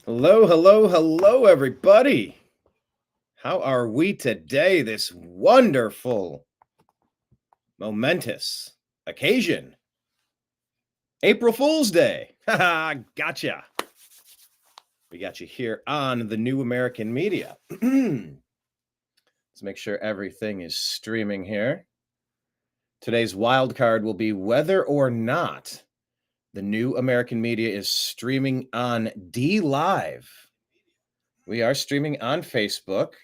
Hello, hello, hello, everybody. How are we today? This wonderful, momentous occasion. April Fool's Day. Haha, gotcha. We got you here on the New American Media. Let's make sure everything is streaming here. Today's wild card will be whether or not the New American Media is streaming on D Live. We are streaming on Facebook.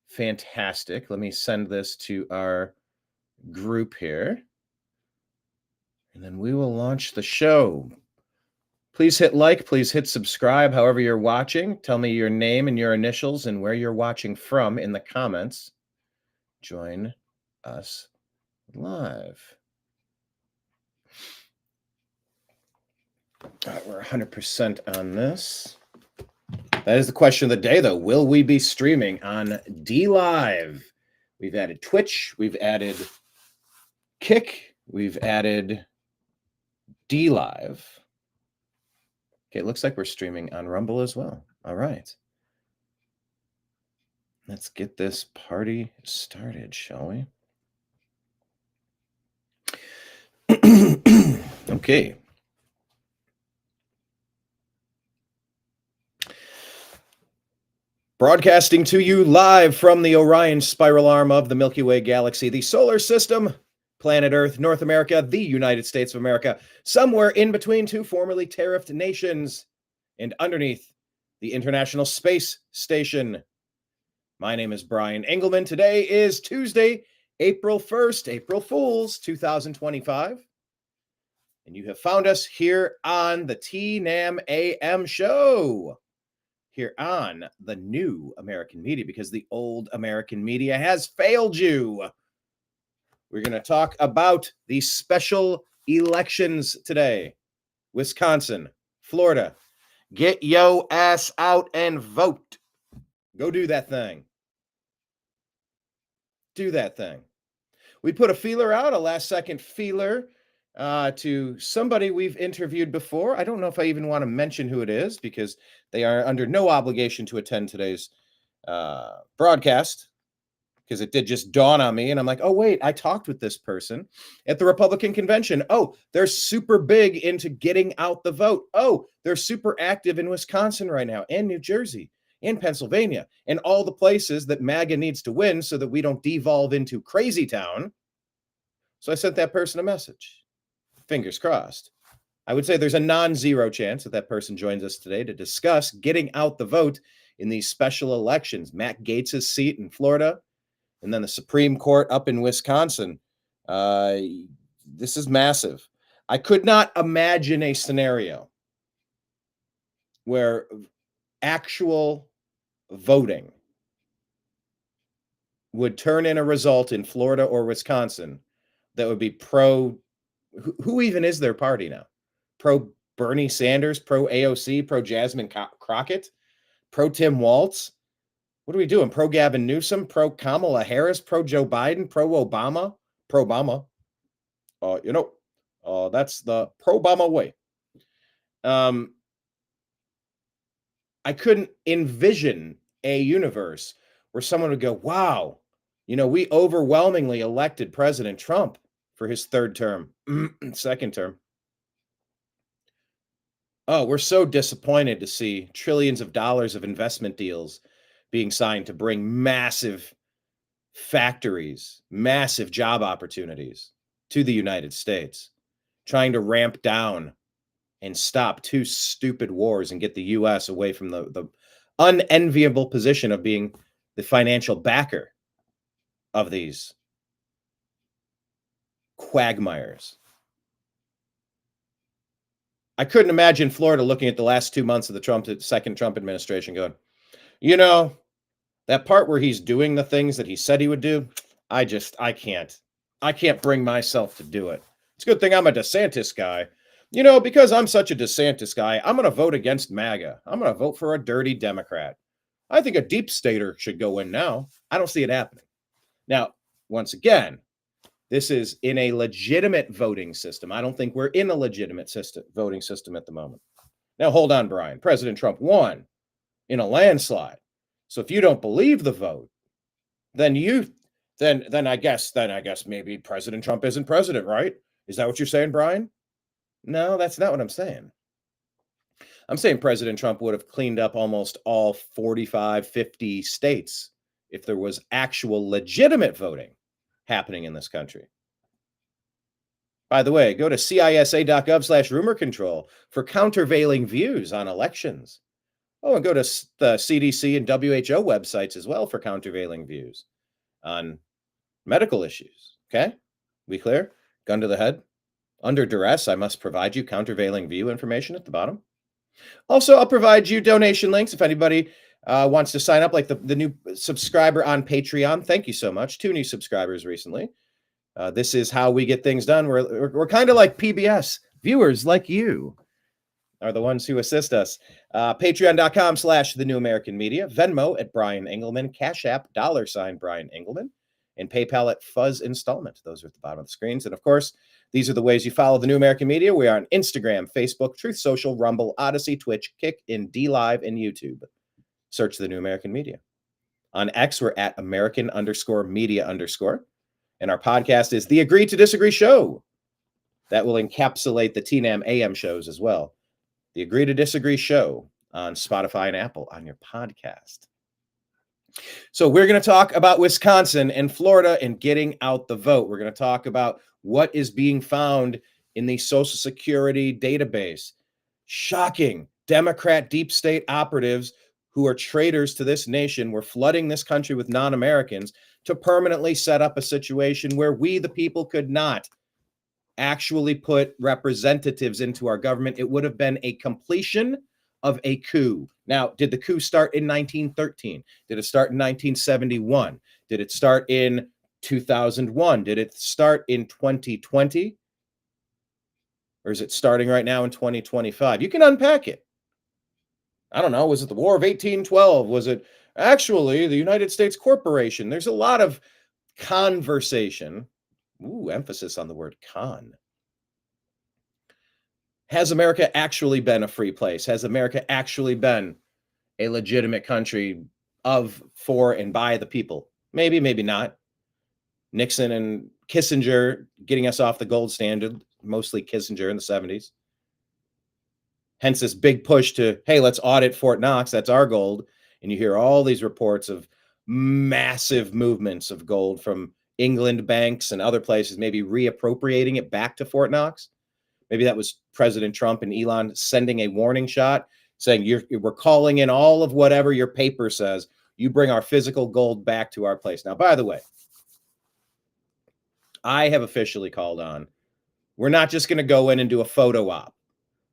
Fantastic. Let me send this to our group here. And then we will launch the show. Please hit like, please hit subscribe, however you're watching. Tell me your name and your initials and where you're watching from in the comments. Join us live. All right, we're 100% on this. That is the question of the day, though. Will we be streaming on D Live? We've added Twitch. We've added Kick. We've added D Live. Okay, it looks like we're streaming on Rumble as well. All right. Let's get this party started, shall we? Okay. Broadcasting to you live from the Orion spiral arm of the Milky Way galaxy, the solar system, planet Earth, North America, the United States of America, somewhere in between two formerly tariffed nations, and underneath the International Space Station. My name is Brian Engelman. Today is Tuesday, April 1st, April Fool's 2025. And you have found us here on the TNAM AM Show. Here on the New American Media, because the old American media has failed you. We're going to talk about the special elections today. Wisconsin, Florida. Get yo ass out and vote. Go do that thing. Do that thing. We put a feeler out, a last second feeler, to somebody we've interviewed before. I don't know if I even want to mention who it is because they are under no obligation to attend today's broadcast, because it did just dawn on me. And I'm like, oh, wait, I talked with this person at the Republican convention. Oh, they're super big into getting out the vote. Oh, they're super active in Wisconsin right now and New Jersey and Pennsylvania and all the places that MAGA needs to win so that we don't devolve into crazy town. So I sent that person a message. Fingers crossed. I would say there's a non-zero chance that that person joins us today to discuss getting out the vote in these special elections. Matt Gaetz's seat in Florida, and then the Supreme Court up in Wisconsin. This is massive. I could not imagine a scenario where actual voting would turn in a result in Florida or Wisconsin that would be pro. Who even is their party now? Pro Bernie Sanders, pro AOC, pro Jasmine Crockett, pro Tim Walz. What are we doing? Pro Gavin Newsom, pro Kamala Harris, pro Joe Biden, pro Obama, pro Obama. That's the pro Obama way. I couldn't envision a universe where someone would go, wow, we overwhelmingly elected President Trump for his third term, second term. Oh, we're so disappointed to see trillions of dollars of investment deals being signed to bring massive factories, massive job opportunities to the United States, trying to ramp down and stop two stupid wars and get the U.S. away from the unenviable position of being the financial backer of these quagmires. I couldn't imagine Florida looking at the last 2 months of the second Trump administration going, that part where he's doing the things that he said he would do, I can't bring myself to do it. It's a good thing I'm a DeSantis guy. Because I'm such a DeSantis guy, I'm going to vote against MAGA. I'm going to vote for a dirty Democrat. I think a deep stater should go in now. I don't see it happening. Now, once again, this is in a legitimate voting system. I don't think we're in a legitimate voting system at the moment. Now, hold on, Brian. President Trump won. in a landslide. So if you don't believe the vote, then I guess maybe President Trump isn't president, right? Is that what you're saying, Brian? No, that's not what I'm saying. I'm saying President Trump would have cleaned up almost all 45, 50 states if there was actual legitimate voting happening in this country. By the way, go to cisa.gov/rumor control for countervailing views on elections. Oh, and go to the CDC and WHO websites as well for countervailing views on medical issues. Okay? We clear? Gun to the head. Under duress, I must provide you countervailing view information at the bottom. Also, I'll provide you donation links if anybody wants to sign up, like the new subscriber on Patreon. Thank you so much. 2 new subscribers recently. This is how we get things done. We're kind of like PBS. Viewers like you are the ones who assist us. Patreon.com/The New American Media. Venmo at Brian Engelman. Cash App, $ Brian Engelman. And PayPal at Fuzz Installment. Those are at the bottom of the screens. And of course, these are the ways you follow The New American Media. We are on Instagram, Facebook, Truth Social, Rumble, Odyssey, Twitch, Kick, and DLive, and YouTube. Search The New American Media. On X, we're at American_media_. And our podcast is The Agree to Disagree Show. That will encapsulate the TNAM AM shows as well. The Agree to Disagree Show on Spotify and Apple on your podcast. So we're going to talk about Wisconsin and Florida and getting out the vote. We're going to talk about what is being found in the Social Security database. Shocking. Democrat deep state operatives who are traitors to this nation were flooding this country with non-Americans to permanently set up a situation where we, the people, could not actually put representatives into our government. It would have been a completion of a coup. Now, did the coup start in 1913? Did it start in 1971? Did it start in 2001? Did it start in 2020? Or is it starting right now in 2025? You can unpack it. I don't know. Was it the War of 1812? Was it actually the United States Corporation? There's a lot of conversation. Ooh, emphasis on the word con. Has America actually been a free place? Has America actually been a legitimate country of, for, and by the people? Maybe, maybe not. Nixon and Kissinger getting us off the gold standard, mostly Kissinger in the 70s. Hence this big push to, hey, let's audit Fort Knox. That's our gold. And you hear all these reports of massive movements of gold from England banks and other places, maybe reappropriating it back to Fort Knox. Maybe that was President Trump and Elon sending a warning shot saying, we're calling in all of whatever your paper says. You bring our physical gold back to our place. Now, by the way, I have officially called on. We're not just going to go in and do a photo op.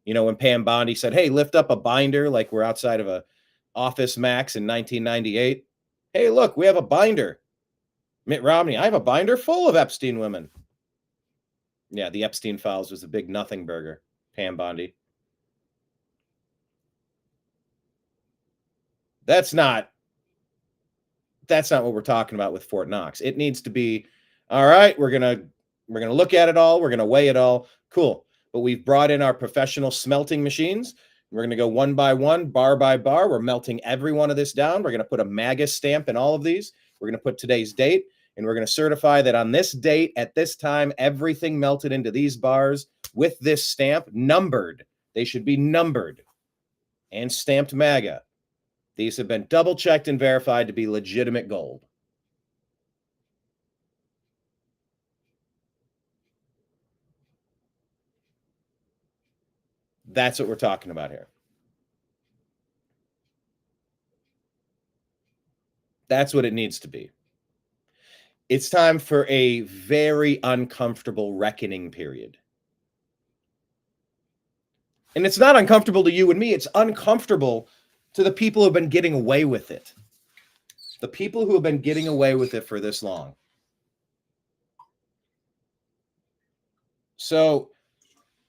You know, when Pam Bondi said, hey, lift up a binder like we're outside of a Office Max in 1998. Hey, look, we have a binder. Mitt Romney, I have a binder full of Epstein women. Yeah, the Epstein Files was a big nothing burger. Pam Bondi. That's not what we're talking about with Fort Knox. It needs to be, all right, we're gonna look at it all, we're gonna weigh it all. Cool. But we've brought in our professional smelting machines. We're going to go one by one, bar by bar. We're melting every one of this down. We're going to put a MAGA stamp in all of these. We're going to put today's date, and we're going to certify that on this date, at this time, everything melted into these bars with this stamp, numbered. They should be numbered and stamped MAGA. These have been double-checked and verified to be legitimate gold. That's what we're talking about here. That's what it needs to be. It's time for a very uncomfortable reckoning period. And it's not uncomfortable to you and me. It's uncomfortable to the people who have been getting away with it. The people who have been getting away with it for this long. So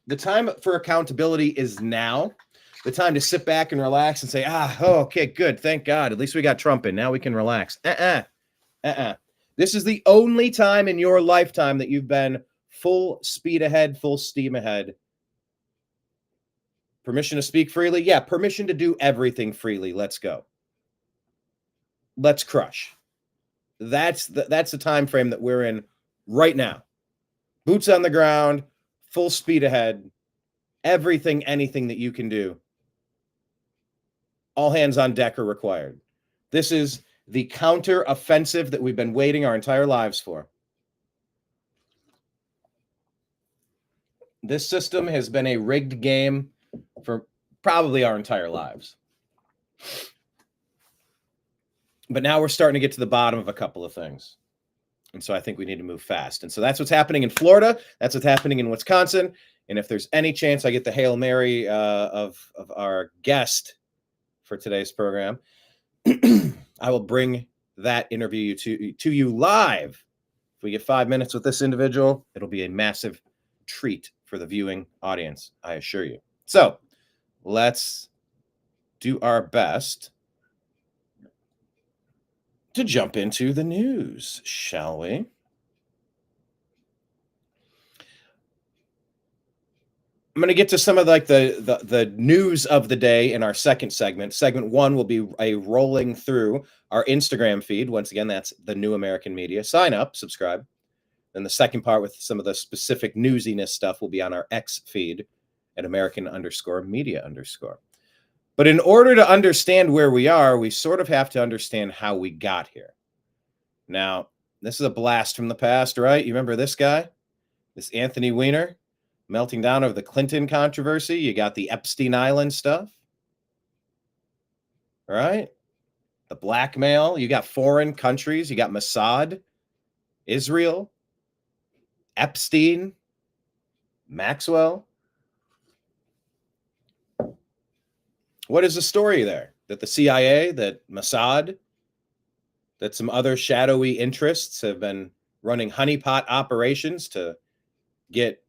the time for accountability is now. The time to sit back and relax and say, okay, good. Thank God. At least we got Trump in. Now we can relax. This is the only time in your lifetime that you've been full speed ahead, full steam ahead Permission to speak freely? Yeah, permission to do everything freely. Let's go. Let's crush. That's the time frame that we're in right now. Boots on the ground, full speed ahead, everything, anything that you can do. All hands on deck are required. This is the counter offensive that we've been waiting our entire lives for. This system has been a rigged game for probably our entire lives. But now we're starting to get to the bottom of a couple of things. And so I think we need to move fast. And so that's what's happening in Florida. That's what's happening in Wisconsin. And if there's any chance I get the Hail Mary of our guest for today's program, I will bring that interview to you live. If we get 5 minutes with this individual, it'll be a massive treat for the viewing audience, I assure you. So let's do our best to jump into the news, shall we? I'm going to get to some of like the news of the day in our second segment. Segment 1 will be a rolling through our Instagram feed. Once again, that's the New American Media. Sign up, subscribe. Then the second part with some of the specific newsiness stuff will be on our X feed at American_media_. But in order to understand where we are, we sort of have to understand how we got here. Now, this is a blast from the past, right? You remember this guy? This Anthony Weiner? Melting down over the Clinton controversy. You got the Epstein Island stuff. Right? The blackmail. You got foreign countries. You got Mossad, Israel, Epstein, Maxwell. What is the story there? That the CIA, that Mossad, that some other shadowy interests have been running honeypot operations to get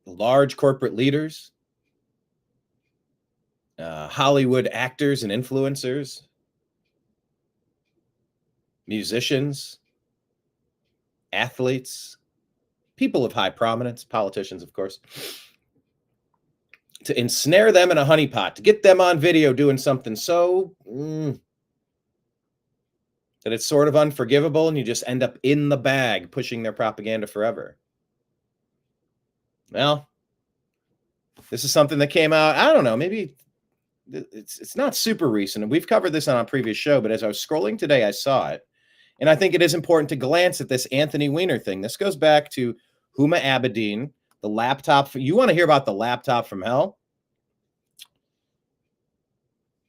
large corporate leaders, Hollywood actors and influencers, musicians, athletes, people of high prominence, politicians, of course, to ensnare them in a honeypot, to get them on video doing something so that it's sort of unforgivable, and you just end up in the bag pushing their propaganda forever. Well, this is something that came out, I don't know, maybe it's not super recent. We've covered this on a previous show, but as I was scrolling today, I saw it. And I think it is important to glance at this Anthony Weiner thing. This goes back to Huma Abedin, the laptop. You want to hear about the laptop from hell?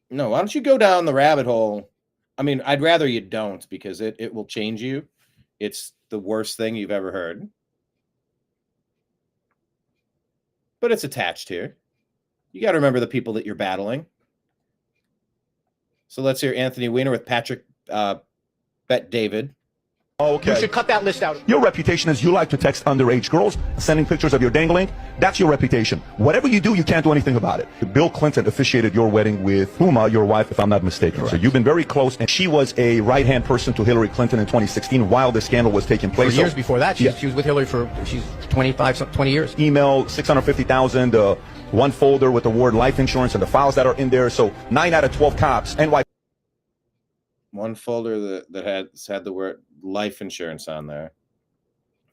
No, why don't you go down the rabbit hole? I mean, I'd rather you don't, because it will change you. It's the worst thing you've ever heard. But it's attached here. You got to remember the people that you're battling. So let's hear Anthony Weiner with Patrick Bet David. Okay. You should cut that list out. Your reputation is you like to text underage girls, sending pictures of your dangling. That's your reputation. Whatever you do, you can't do anything about it. Bill Clinton officiated your wedding with Huma, your wife, if I'm not mistaken. Correct. So you've been very close, and she was a right-hand person to Hillary Clinton in 2016 while the scandal was taking place. For years before that, she was with Hillary for, she's 20 years. Email, 650,000, one folder with the word life insurance and the files that are in there. So 9 out of 12 cops, NY. One folder that had the word life insurance on there.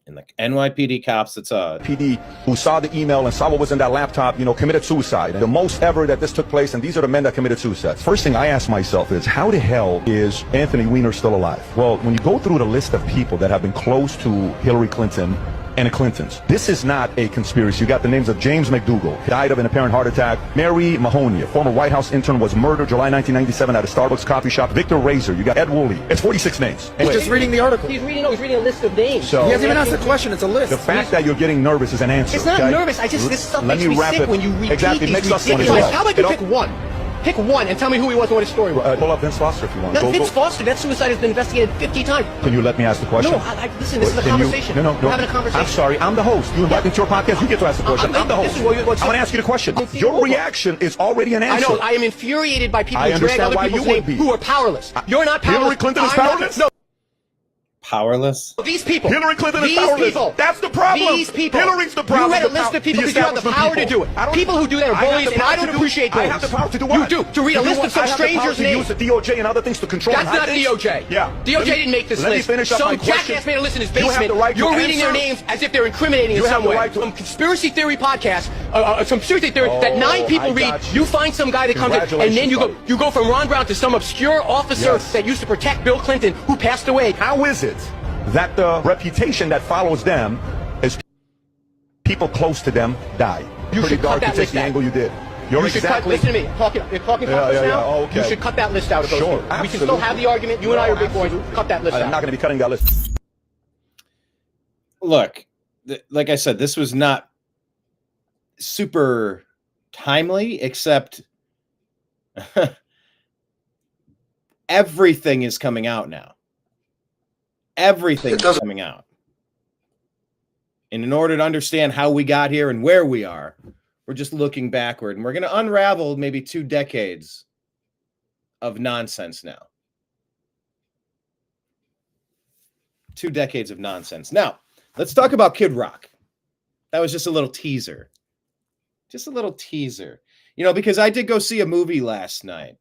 And the NYPD cops that saw it. PD who saw the email and saw what was in that laptop, committed suicide. The most ever that this took place, and these are the men that committed suicide. First thing I ask myself is, how the hell is Anthony Weiner still alive? Well, when you go through the list of people that have been close to Hillary Clinton and the Clintons, this is not a conspiracy. You got the names of James McDougal, died of an apparent heart attack. Mary Mahoney, a former White House intern, was murdered July 1997 at a Starbucks coffee shop. Victor Razor, you got Ed Woolley. It's 46 names. He's just reading the article. He's reading a list of names. So, he hasn't even asked a question. It's a list. The fact that you're getting nervous is an answer. It's not nervous. This stuff makes me sick when you repeat exactly. these ridiculous. How about you pick one? Pick one and tell me who he was and what his story was. Pull up Vince Foster if you want. No, Vince Foster, that suicide has been investigated 50 times. Can you let me ask the question? No, listen, this is a conversation. No. We're having a conversation. I'm sorry, I'm the host. You invite me to your podcast, you get to ask the question. I'm the host. I want to ask you the question. Your reaction is already an answer. I know, I am infuriated by people who drag other people's names who are powerless. You're not powerless. Hillary Clinton is powerless? No. Powerless. These people. Hillary Clinton is These powerless. people. That's the problem. These people. Hillary's the problem. You read a list of people because you have the power to do it. People who do that are bullies, and I don't appreciate bullies. I have the power to do what? You do. To read a list of some stranger's names. I have the power to use the DOJ and other things to control. That's not DOJ. Yeah. DOJ didn't make this list. Let me finish up my Some question. jackass made a list in his You have basement. the right to You're reading their answer. names as if they're incriminating in some way. Some conspiracy theory podcast, some conspiracy theory that 9 people read. You find some guy that comes in, and then you go from Ron Brown to some obscure officer that used to protect Bill Clinton, who passed away. How is it that the reputation that follows them is people close to them die? You should cut that take list the out. angle you did. You're exactly. Listen to me. You're talking about this now. Oh, okay. You should cut that list out of those Sure, things. We can still have the argument. You and I are big boys. Cut that list out. I'm not going to be cutting that list. Look, like I said, this was not super timely, except everything is coming out now. Everything is coming out. And in order to understand how we got here and where we are, we're just looking backward, and we're going to unravel maybe 2 decades of nonsense now. 2 decades of nonsense. Now, let's talk about Kid Rock. That was just a little teaser. Just a little teaser. You know, because I did go see a movie last night.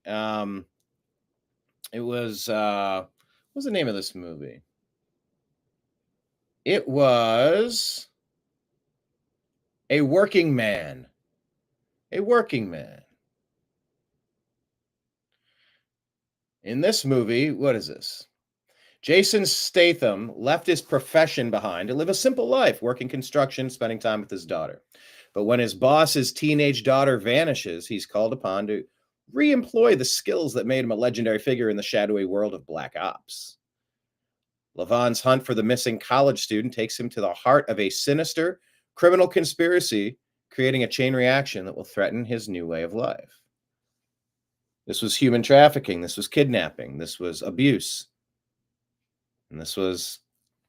It was, what was the name of this movie? It was A Working Man. A Working Man. In this movie, what is this? Jason Statham left his profession behind to live a simple life, working construction, spending time with his daughter. But when his boss's teenage daughter vanishes, he's called upon to re-employ the skills that made him a legendary figure in the shadowy world of black ops. Levon's hunt for the missing college student takes him to the heart of a sinister criminal conspiracy, creating a chain reaction that will threaten his new way of life. This was human trafficking. This was kidnapping. This was abuse. And this was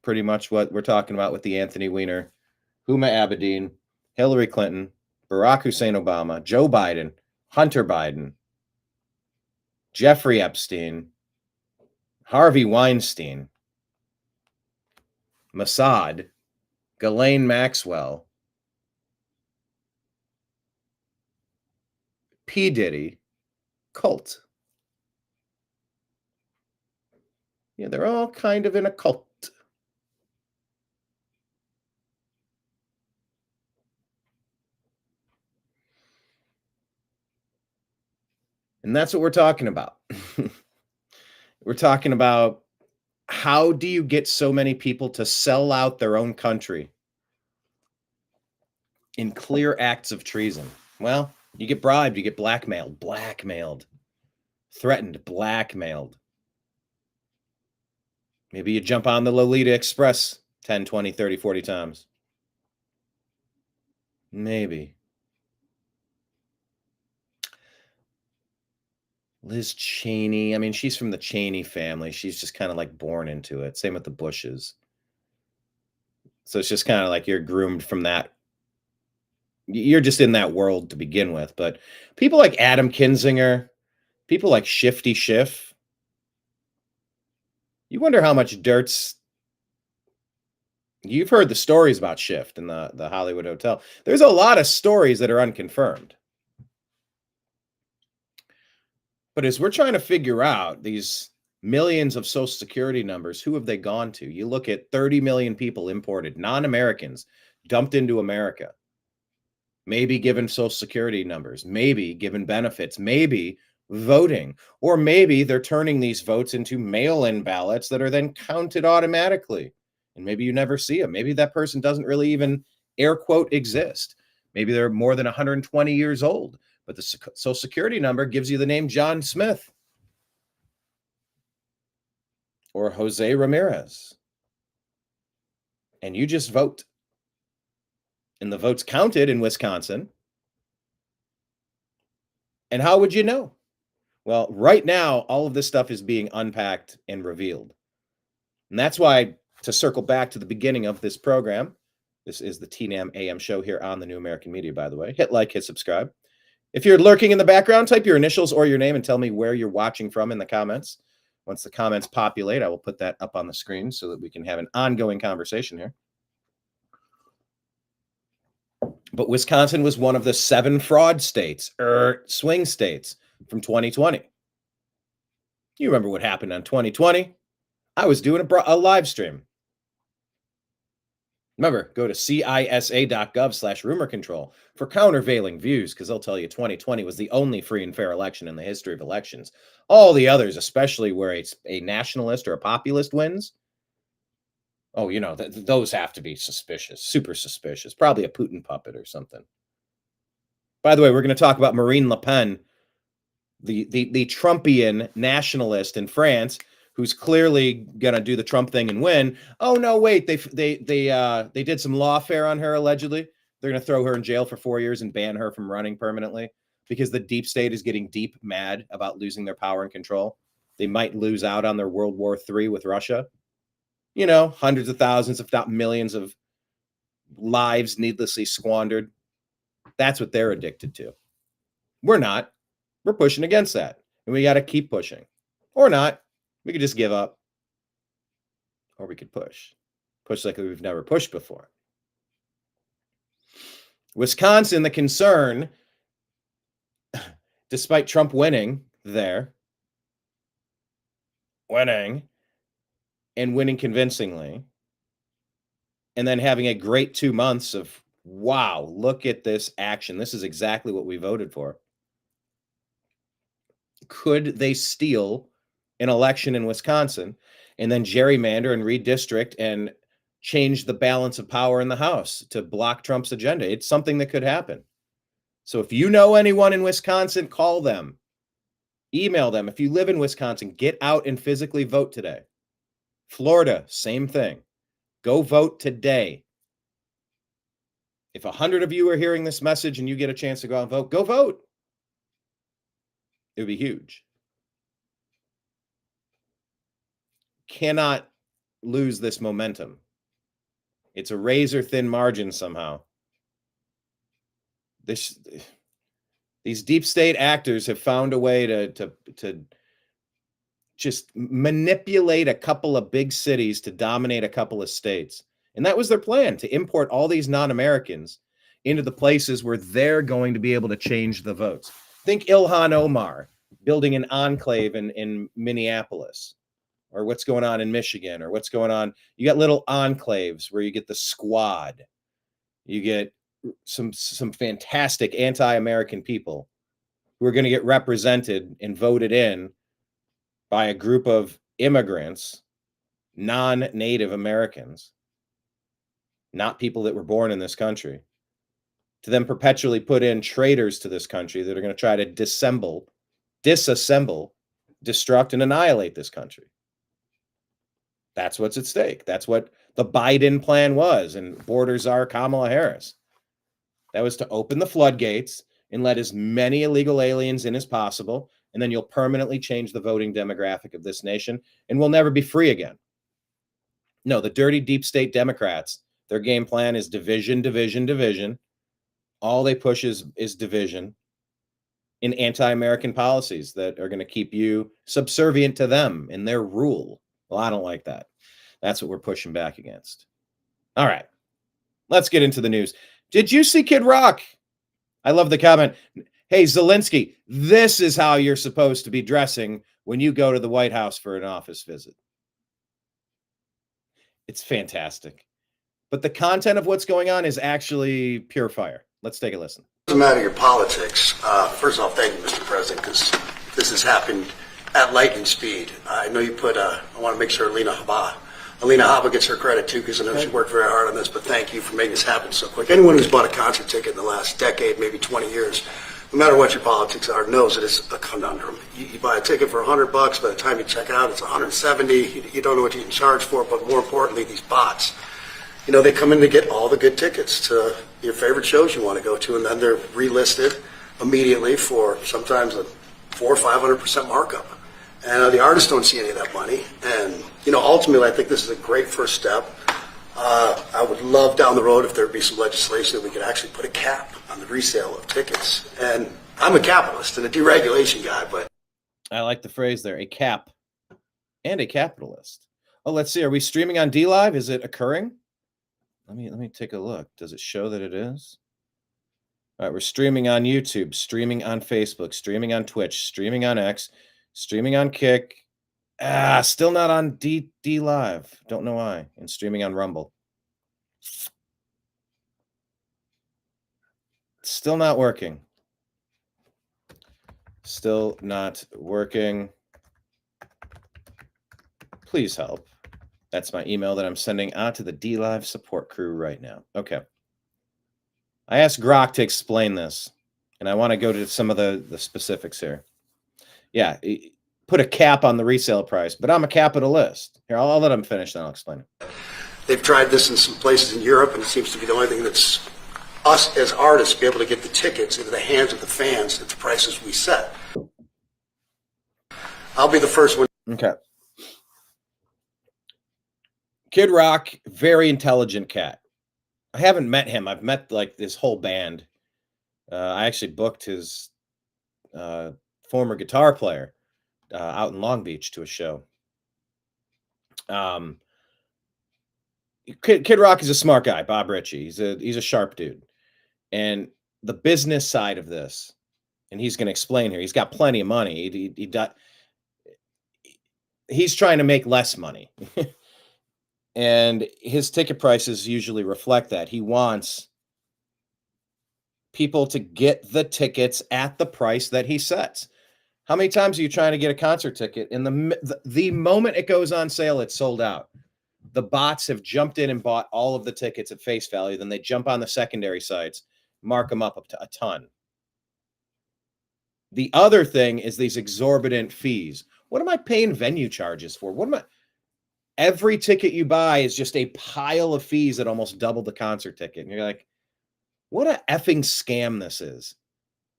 pretty much what we're talking about with the Anthony Weiner, Huma Abedin, Hillary Clinton, Barack Hussein Obama, Joe Biden, Hunter Biden, Jeffrey Epstein, Harvey Weinstein, Mossad, Ghislaine Maxwell, P. Diddy, cult. Yeah, they're all kind of in a cult. And that's what we're talking about. We're talking about how do you get so many people to sell out their own country in clear acts of treason? Well, you get bribed, you get blackmailed, threatened, blackmailed. Maybe you jump on the Lolita Express 10, 20, 30, 40 times. Maybe. Liz Cheney. I mean, she's from the Cheney family. She's just kind of like born into it. Same with the Bushes. So it's just kind of like you're groomed from that. You're just in that world to begin with. But people like Adam Kinzinger, people like Shifty Schiff, you wonder how much dirt's. You've heard the stories about Shift in the Hollywood Hotel. There's a lot of stories that are unconfirmed. But as we're trying to figure out these millions of Social Security numbers, who have they gone to? You look at 30 million people imported, non-Americans, dumped into America. Maybe given Social Security numbers, maybe given benefits, maybe voting, or maybe they're turning these votes into mail-in ballots that are then counted automatically. And maybe you never see them. Maybe that person doesn't really even, air quote, exist. Maybe they're more than 120 years old. But the Social Security number gives you the name John Smith or Jose Ramirez. And you just vote. And the votes counted in Wisconsin. And how would you know? Well, right now, all of this stuff is being unpacked and revealed. And that's why, to circle back to the beginning of this program, this is the TNAM AM Show here on the New American Media, by the way. Hit like, hit subscribe. If you're lurking in the background, type your initials or your name and tell me where you're watching from in the comments. Once the comments populate, I will put that up on the screen so that we can have an ongoing conversation here. But Wisconsin was one of the 7 fraud states, swing states from 2020. You remember what happened on 2020? I was doing a live stream. Remember, go to cisa.gov/rumor control for countervailing views, because they'll tell you 2020 was the only free and fair election in the history of elections. All the others, especially where it's a nationalist or a populist wins, oh, you know, those have to be suspicious, super suspicious, probably a Putin puppet or something. By the way, we're going to talk about Marine Le Pen, the Trumpian nationalist in France, who's clearly going to do the Trump thing and win. Oh, no, wait, they did some lawfare on her, allegedly. They're going to throw her in jail for 4 years and ban her from running permanently because the deep state is getting deep mad about losing their power and control. They might lose out on their World War III with Russia. You know, hundreds of thousands, if not millions of lives needlessly squandered. That's what they're addicted to. We're not. We're pushing against that. And we got to keep pushing. Or not. We could just give up. Or we could push. Push like we've never pushed before. Wisconsin, the concern, despite Trump winning there, winning convincingly, and then having a great 2 months of, wow, look at this action. This is exactly what we voted for. Could they steal an election in Wisconsin and then gerrymander and redistrict and change the balance of power in the House to block Trump's agenda? It's something that could happen. So if you know anyone in Wisconsin, call them, email them. If you live in Wisconsin, get out and physically vote today. Florida, same thing. Go vote today. If 100 of you are hearing this message and you get a chance to go out and vote, go vote. It would be huge. Cannot lose this momentum. It's a razor thin margin somehow. These deep state actors have found a way to just manipulate a couple of big cities to dominate a couple of states. And that was their plan, to import all these non-Americans into the places where they're going to be able to change the votes. Think Ilhan Omar building an enclave in Minneapolis, or what's going on in Michigan, or what's going on. You got little enclaves where you get the squad. You get some fantastic anti-American people who are going to get represented and voted in by a group of immigrants, non-Native Americans, not people that were born in this country, to then perpetually put in traitors to this country that are going to try to disassemble, destruct, and annihilate this country. That's what's at stake. That's what the Biden plan was, and border czar Kamala Harris. That was to open the floodgates and let as many illegal aliens in as possible, and then you'll permanently change the voting demographic of this nation, and we'll never be free again. No, the dirty deep state Democrats, their game plan is division, division, division. All they push is division in anti-American policies that are going to keep you subservient to them in their rule. Well, I don't like that. That's what we're pushing back against. All right, let's get into the news. Did you see Kid Rock? I love the comment. Hey, Zelensky, this is how you're supposed to be dressing when you go to the White House for an office visit. It's fantastic. But the content of what's going on is actually pure fire. Let's take a listen. Doesn't matter your politics. First off, thank you, Mr. President, because this has happened at lightning speed. I know you put, I want to make sure Alina Habba gets her credit too, because I know she worked very hard on this, but thank you for making this happen so quick. Anyone who's bought a concert ticket in the last decade, maybe 20 years, no matter what your politics are, knows that it's a conundrum. You buy a ticket for $100, by the time you check out, it's $170. You don't know what you can charge for, but more importantly, these bots. You know, they come in to get all the good tickets to your favorite shows you want to go to, and then they're relisted immediately for sometimes a 400% or 500% markup. And the artists don't see any of that money. And, you know, ultimately, I think this is a great first step. I would love down the road if there'd be some legislation that we could actually put a cap on the resale of tickets. And I'm a capitalist and a deregulation guy, but I like the phrase there, a cap and a capitalist. Oh, let's see. Are we streaming on D Live? Is it occurring? Let me take a look. Does it show that it is? All right, we're streaming on YouTube, streaming on Facebook, streaming on Twitch, streaming on X, streaming on Kick. Still not on D Live. Don't know why. And streaming on Rumble. Still not working. Still not working. Please help. That's my email that I'm sending out to the D Live support crew right now. Okay. I asked Grok to explain this, and I want to go to some of the specifics here. Yeah, put a cap on the resale price, but I'm a capitalist. Here, I'll let him finish, then I'll explain it. They've tried this in some places in Europe, and it seems to be the only thing that's us as artists be able to get the tickets into the hands of the fans at the prices we set. I'll be the first one. Okay. Kid Rock, very intelligent cat. I haven't met him. I've met like this whole band. I actually booked his former guitar player out in Long Beach to a show. Kid Rock is a smart guy, Bob Ritchie. He's a sharp dude. And the business side of this, and he's going to explain here, he's got plenty of money. He's trying to make less money. And his ticket prices usually reflect that. He wants people to get the tickets at the price that he sets. How many times are you trying to get a concert ticket? And the moment it goes on sale, it's sold out. The bots have jumped in and bought all of the tickets at face value. Then they jump on the secondary sites, mark them up to a ton. The other thing is these exorbitant fees. What am I paying venue charges for? Every ticket you buy is just a pile of fees that almost double the concert ticket. And you're like, what a effing scam this is.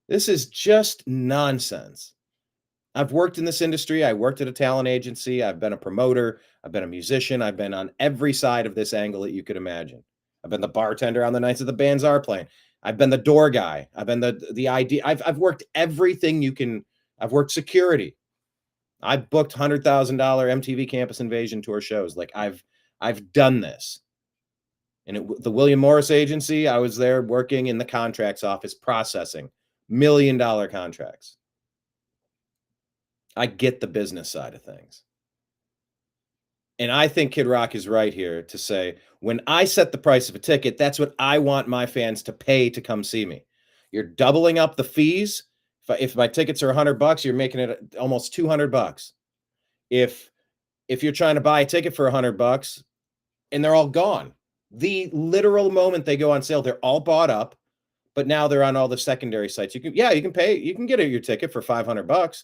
This is just nonsense. I've worked in this industry. I worked at a talent agency. I've been a promoter. I've been a musician. I've been on every side of this angle that you could imagine. I've been the bartender on the nights that the bands are playing. I've been the door guy. I've been the ID. I've worked everything you can. I've worked security. I booked $100,000 MTV Campus Invasion tour shows. Like I've done this. And the William Morris Agency, I was there working in the contracts office processing $1 million contracts. I get the business side of things. And I think Kid Rock is right here to say, when I set the price of a ticket, that's what I want my fans to pay to come see me. You're doubling up the fees. If my tickets are $100, you're making it almost $200. If you're trying to buy a ticket for $100 and they're all gone, the literal moment they go on sale, they're all bought up, but now they're on all the secondary sites. You can get your ticket for $500.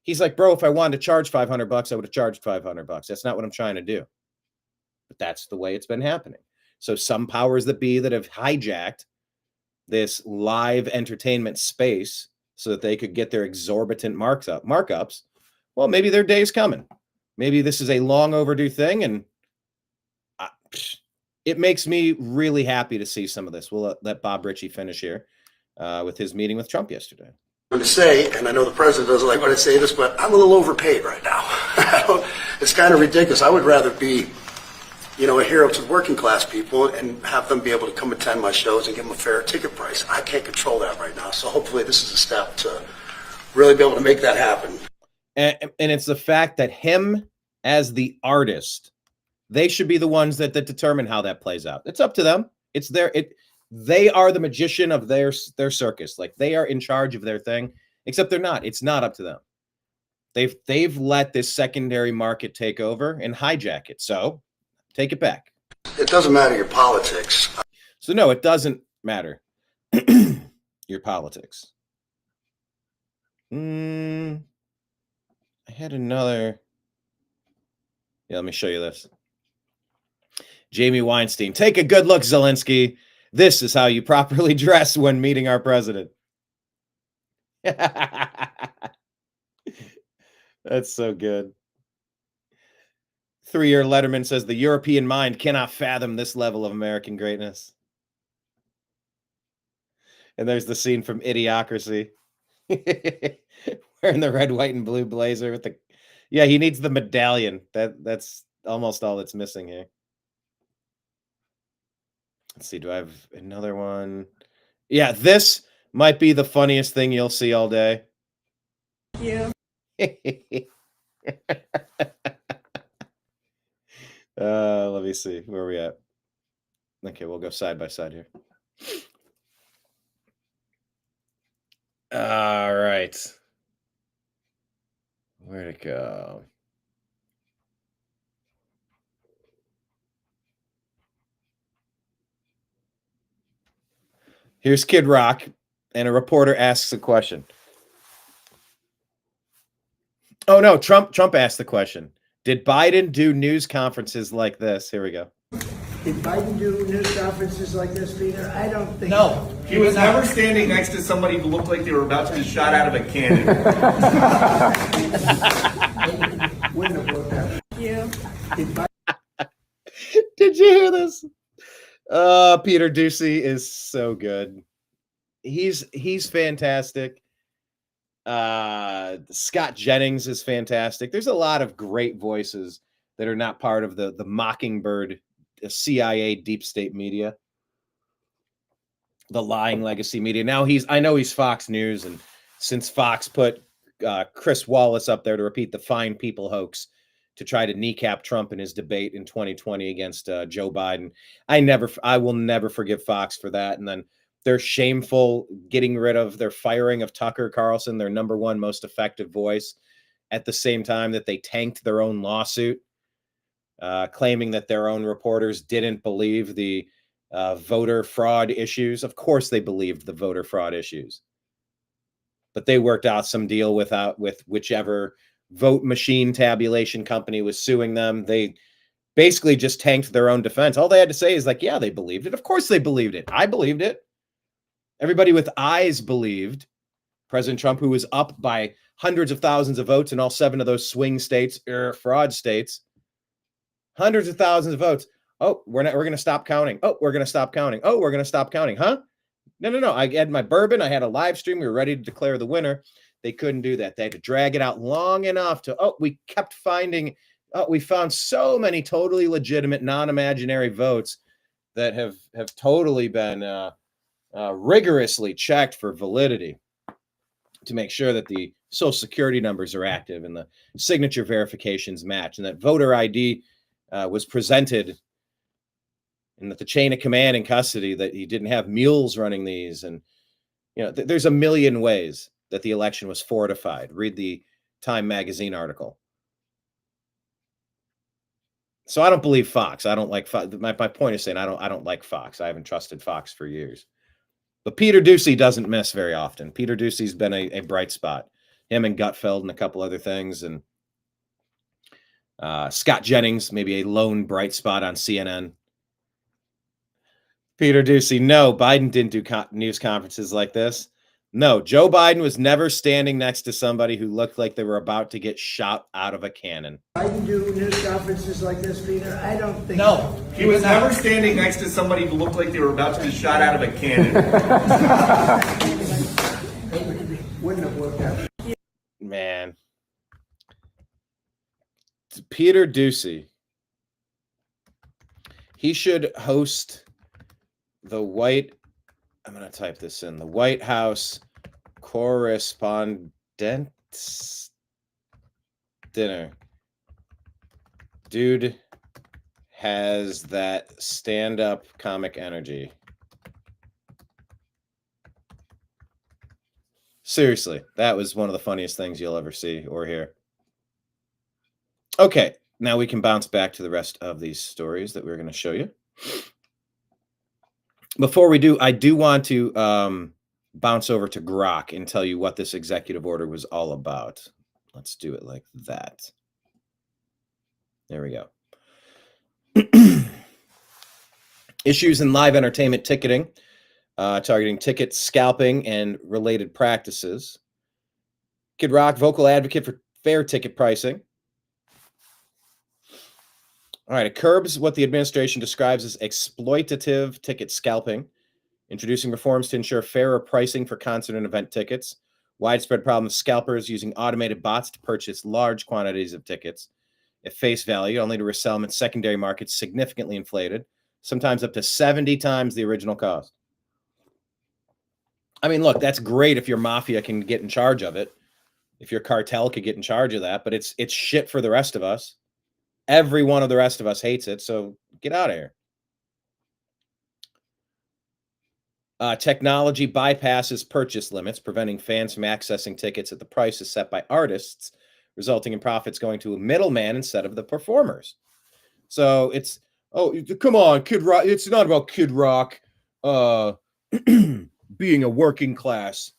He's like, bro, if I wanted to charge $500, I would have charged $500. That's not what I'm trying to do. But that's the way it's been happening. So some powers that be that have hijacked this live entertainment space so that they could get their exorbitant markups. Well, maybe their day's coming. Maybe this is a long overdue thing, and it makes me really happy to see some of this. We'll let Bob Ritchie finish here with his meeting with Trump yesterday. To say, and I know the president doesn't like when I say this, but I'm a little overpaid right now. It's kind of ridiculous. I would rather be, a hero to the working class people and have them be able to come attend my shows and give them a fair ticket price. I can't control that right now. So hopefully this is a step to really be able to make that happen. And it's the fact that him as the artist, they should be the ones that determine how that plays out. It's up to them. It's they are the magician of their circus. Like they are in charge of their thing, except they're not. It's not up to them. They've let this secondary market take over and hijack it. So take it back. It doesn't matter your politics. So no, it doesn't matter your politics. I had another. Yeah, let me show you this. Jamie Weinstein. Take a good look, Zelensky. This is how you properly dress when meeting our president. That's so good. 3-year Letterman says the European mind cannot fathom this level of American greatness. And there's the scene from Idiocracy. Wearing the red, white, and blue blazer with the Yeah, he needs the medallion. That's almost all that's missing here. Let's see. Do I have another one? Yeah, this might be the funniest thing you'll see all day. Yeah. Let me see. Where are we at? Okay, we'll go side by side here. All right. Where'd it go? Here's Kid Rock, and a reporter asks a question. Oh no, Trump asked the question. Did Biden do news conferences like this? Here we go. Did Biden do news conferences like this, Peter? I don't think No, so. he was never standing next to somebody who looked like they were about to be shot out of a cannon. Wouldn't have worked out. Yeah. Did you hear this? Peter Ducey is so good. He's fantastic. Scott Jennings is fantastic. There's a lot of great voices that are not part of the Mockingbird CIA deep state media, the lying legacy media. Now I know he's Fox News, and since Fox put Chris Wallace up there to repeat the fine people hoax to try to kneecap Trump in his debate in 2020 against Joe Biden, I will never forgive Fox for that. And then their shameful their firing of Tucker Carlson, their number one most effective voice, at the same time that they tanked their own lawsuit, claiming that their own reporters didn't believe the voter fraud issues. Of course they believed the voter fraud issues, but they worked out some deal with whichever vote machine tabulation company was suing them. They basically just tanked their own defense. All they had to say is like, yeah, they believed it. Of course they believed it. I believed it. Everybody with eyes believed President Trump, who was up by hundreds of thousands of votes in all 7 of those swing states, fraud states, hundreds of thousands of votes. Oh, we're going to stop counting. Oh, we're going to stop counting. Oh, we're going to stop counting. Huh? No. I had my bourbon. I had a live stream. We were ready to declare the winner. They couldn't do that. They had to drag it out long enough we found so many totally legitimate, non-imaginary votes that have totally been rigorously checked for validity to make sure that the Social Security numbers are active and the signature verifications match, and that voter ID was presented, and that the chain of command in custody, that he didn't have mules running these. And there's a million ways that the election was fortified. Read the Time magazine article. So I don't believe Fox. I don't like Fox. My point is saying I don't like Fox. I haven't trusted Fox for years. But Peter Ducey doesn't miss very often. Peter Ducey's been a bright spot. Him and Gutfeld and a couple other things. And Scott Jennings, maybe a lone bright spot on CNN. Peter Ducey, no, Biden didn't do news conferences like this. No, Joe Biden was never standing next to somebody who looked like they were about to get shot out of a cannon. Biden do news conferences like this, Peter? I don't think No, so. he was never standing next to somebody who looked like they were about to be shot out of a cannon. Wouldn't have worked out. Man. Peter Ducey. He should host the I'm going to type this in. The White House Correspondents' Dinner. Dude has that stand-up comic energy. Seriously, that was one of the funniest things you'll ever see or hear. Okay, now we can bounce back to the rest of these stories that we're going to show you. Before we do, I do want to bounce over to Grok and tell you what this executive order was all about. Let's do it like that. There we go. Issues in live entertainment ticketing, targeting ticket scalping and related practices. Kid Rock, vocal advocate for fair ticket pricing. All right, it curbs what the administration describes as exploitative ticket scalping, introducing reforms to ensure fairer pricing for concert and event tickets, Widespread problem of scalpers using automated bots to purchase large quantities of tickets at face value, only to resell them in secondary markets significantly inflated, sometimes up to 70 times the original cost. I mean, look, that's great if your mafia can get in charge of it, if your cartel could get in charge of that, but it's shit for the rest of us. Every one of the rest of us hates it, so get out of here. Technology bypasses purchase limits, preventing fans from accessing tickets at the prices set by artists, resulting in profits going to a middleman instead of the performers. So it's, come on, Kid Rock. It's not about Kid Rock being a working class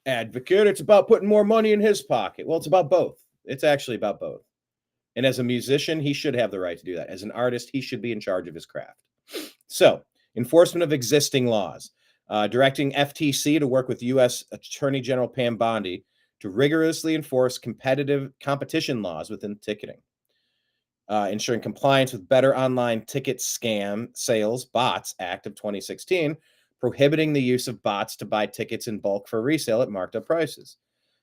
advocate. It's about putting more money in his pocket. Well, it's about both. It's actually about both. And as a musician, he should have the right to do that. As an artist, he should be in charge of his craft. So, enforcement of existing laws. Directing FTC to work with U.S. Attorney General Pam Bondi to rigorously enforce competition laws within ticketing. Ensuring compliance with Better Online Ticket Scam Sales Bots Act of 2016, prohibiting the use of bots to buy tickets in bulk for resale at marked up prices.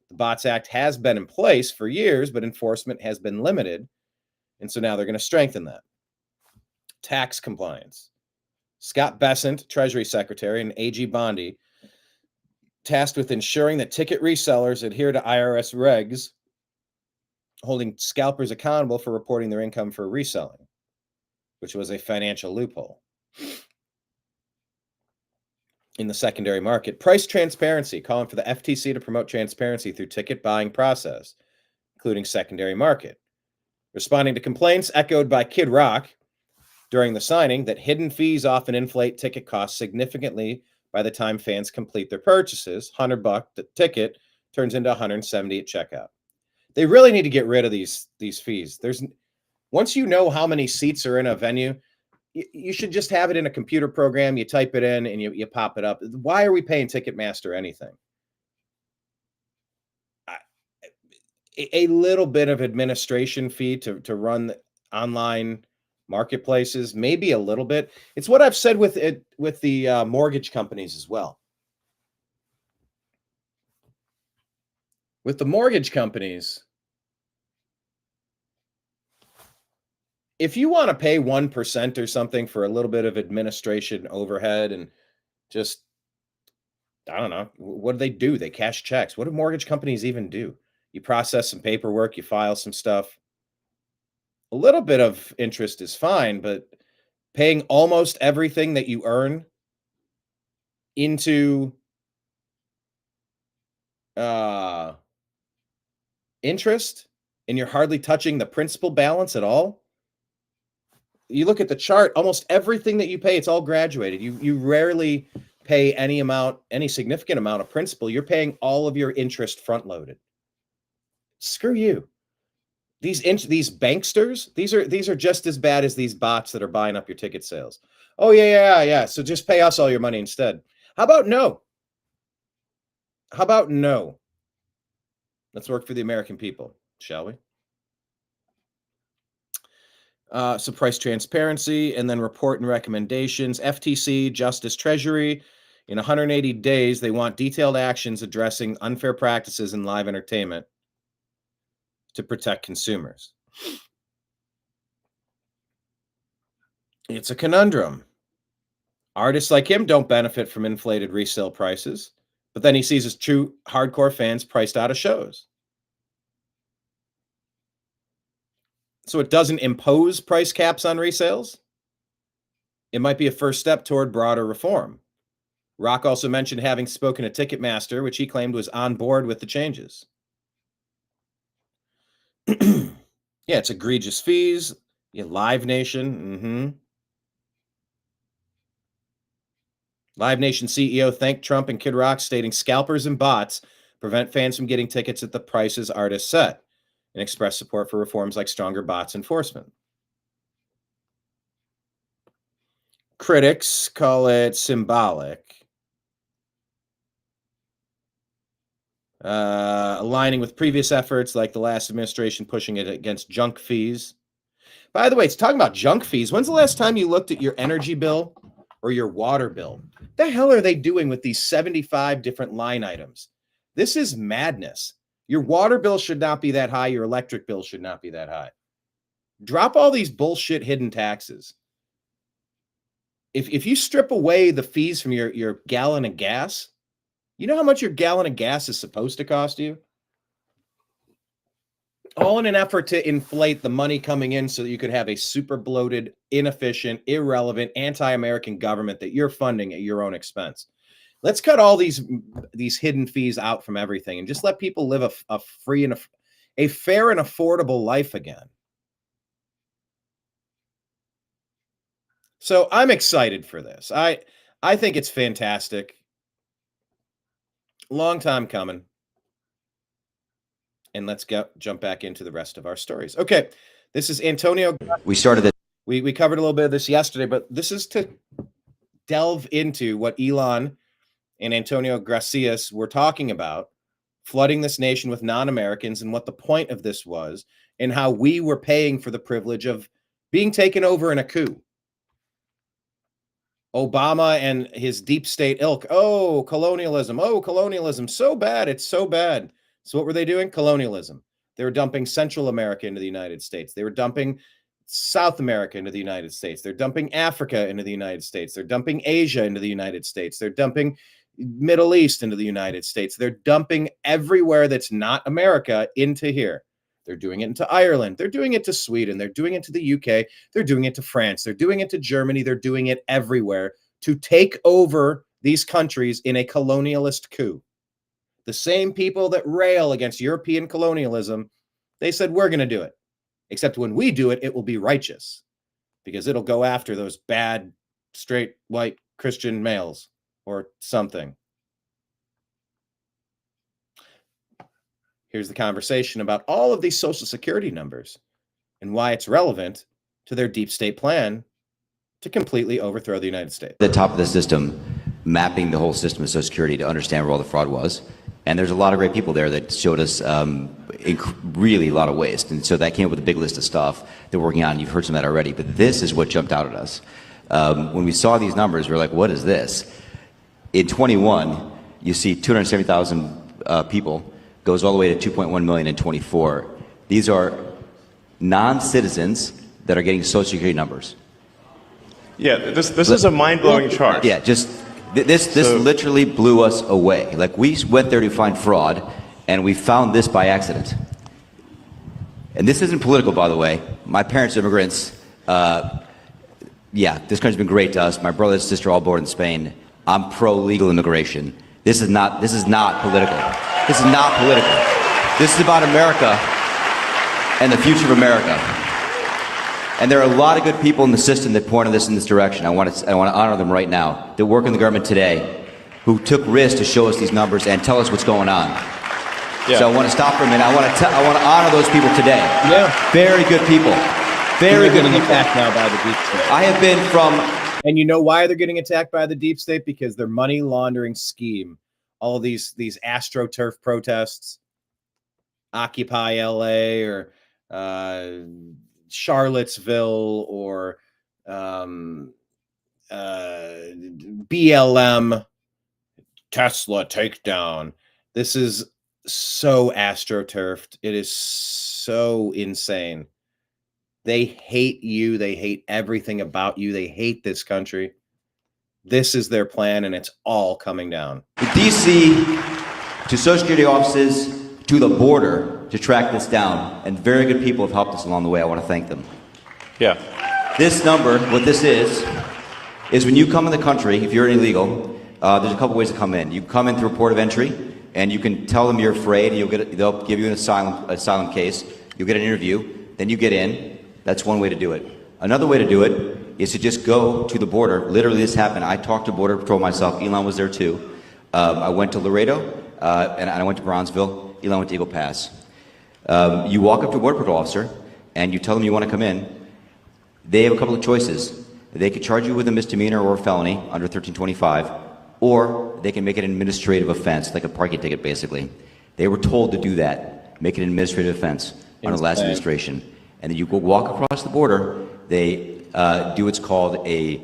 The Bots Act has been in place for years, but enforcement has been limited, and so now they're going to strengthen that. Tax compliance. Scott Bessent, Treasury Secretary, and AG Bondi, tasked with ensuring that ticket resellers adhere to IRS regs, holding scalpers accountable for reporting their income for reselling, which was a financial loophole. In the secondary market, price transparency, calling for the FTC to promote transparency through ticket buying process, including secondary market. Responding to complaints echoed by Kid Rock during the signing that hidden fees often inflate ticket costs significantly by the time fans complete their purchases. $100 ticket turns into $170 at checkout. They really need to get rid of these fees. Once you know how many seats are in a venue, you should just have it in a computer program. You type it in and you pop it up. Why are we paying Ticketmaster anything? A little bit of administration fee to run online marketplaces, maybe a little bit. It's what I've said with the mortgage companies as well. With the mortgage companies, if you want to pay 1% or something for a little bit of administration overhead and just, I don't know, what do? They cash checks. What do mortgage companies even do? You process some paperwork, you file some stuff. A little bit of interest is fine, but paying almost everything that you earn into interest, and you're hardly touching the principal balance at all. You look at the chart, almost everything that you pay, it's all graduated. You rarely pay any significant amount of principal. You're paying all of your interest front loaded. Screw you. These banksters, these are just as bad as these bots that are buying up your ticket sales. Oh, yeah. So just pay us all your money instead. How about no? Let's work for the American people, shall we? So price transparency, and then report and recommendations. FTC, Justice, Treasury. In 180 days, they want detailed actions addressing unfair practices in live entertainment to protect consumers. It's a conundrum. Artists like him don't benefit from inflated resale prices, but then he sees his true hardcore fans priced out of shows. So it doesn't impose price caps on resales. It might be a first step toward broader reform. Rock also mentioned having spoken to Ticketmaster, which he claimed was on board with the changes. Yeah, it's egregious fees. Yeah, Live Nation. Live Nation CEO thanked Trump and Kid Rock, stating scalpers and bots prevent fans from getting tickets at the prices artists set, and expressed support for reforms like stronger bots enforcement. Critics call it symbolic. Aligning with previous efforts like the last administration pushing it against junk fees. By the way, it's talking about junk fees. When's the last time you looked at your energy bill or your water bill? What the hell are they doing with these 75 different line items? This is madness. Your water bill should not be that high. Your electric bill should not be that high. Drop all these bullshit hidden taxes. If you strip away the fees from your gallon of gas, you know how much your gallon of gas is supposed to cost you? All in an effort to inflate the money coming in so that you could have a super bloated, inefficient, irrelevant, anti-American government that you're funding at your own expense. Let's cut all these hidden fees out from everything and just let people live a free and a fair and affordable life again. So I'm excited for this. I think it's fantastic. Long time coming. And let's jump back into the rest of our stories. Okay, this is Antonio. We started it. We covered a little bit of this yesterday, but this is to delve into what Elon and Antonio Gracias were talking about, flooding this nation with non-Americans and what the point of this was and how we were paying for the privilege of being taken over in a coup. Obama and his deep state ilk. Oh, colonialism. Oh, colonialism. So bad. It's so bad. So what were they doing? Colonialism. They were dumping Central America into the United States. They were dumping South America into the United States. They're dumping Africa into the United States. They're dumping Asia into the United States. They're dumping Middle East into the United States. They're dumping everywhere that's not America into here. They're doing it into Ireland. They're doing it to Sweden. They're doing it to the UK. They're doing it to France. They're doing it to Germany. They're doing it everywhere to take over these countries in a colonialist coup. The same people that rail against European colonialism, they said, we're going to do it. Except when we do it, it will be righteous because it'll go after those bad, straight, white Christian males or something. Here's the conversation about all of these Social Security numbers and why it's relevant to their deep state plan to completely overthrow the United States. The top of the system, mapping the whole system of Social Security to understand where all the fraud was. And there's a lot of great people there that showed us really a lot of waste. And so that came up with a big list of stuff they're working on. You've heard some of that already. But this is what jumped out at us. When we saw these numbers, we were like, what is this? In 21, you see 270,000 people, goes all the way to 2.1 million in 24. These are non-citizens that are getting Social Security numbers. Yeah, this is a mind-blowing chart. Yeah, just this literally blew us away. Like, we went there to find fraud, and we found this by accident. And this isn't political, by the way. My parents are immigrants. Yeah, this country's been great to us. My brother and sister all born in Spain. I'm pro-legal immigration. This is not political. This is not political. This is about America and the future of America. And there are a lot of good people in the system that pointed us in this direction. I want to honor them right now, that work in the government today, who took risks to show us these numbers and tell us what's going on. Yeah. So I want to stop for a minute. I want to honor those people today. Yeah. Very good people. Very good people. Attacked now by the deep state. I have been from... And you know why they're getting attacked by the deep state? Because their money laundering scheme, all of these AstroTurf protests, Occupy LA or Charlottesville or BLM, Tesla takedown. This is so AstroTurfed. It is so insane. They hate you. They hate everything about you. They hate this country. This is their plan, and it's all coming down. D.C. to Social Security offices, to the border to track this down, and very good people have helped us along the way. I want to thank them. Yeah. This number, what this is when you come in the country, if you're illegal, there's a couple ways to come in. You come in through a port of entry, and you can tell them you're afraid, and they'll give you an asylum case. You'll get an interview, then you get in. That's one way to do it. Another way to do it is to just go to the border. Literally, this happened. I talked to Border Patrol myself. Elon was there too. I went to Laredo, and I went to Bronzeville. Elon went to Eagle Pass. You walk up to a Border Patrol officer, and you tell them you want to come in. They have a couple of choices. They could charge you with a misdemeanor or a felony under 1325, or they can make it an administrative offense, like a parking ticket, basically. They were told to do that, make it an administrative offense under the last administration. And then you go walk across the border. They do what's called a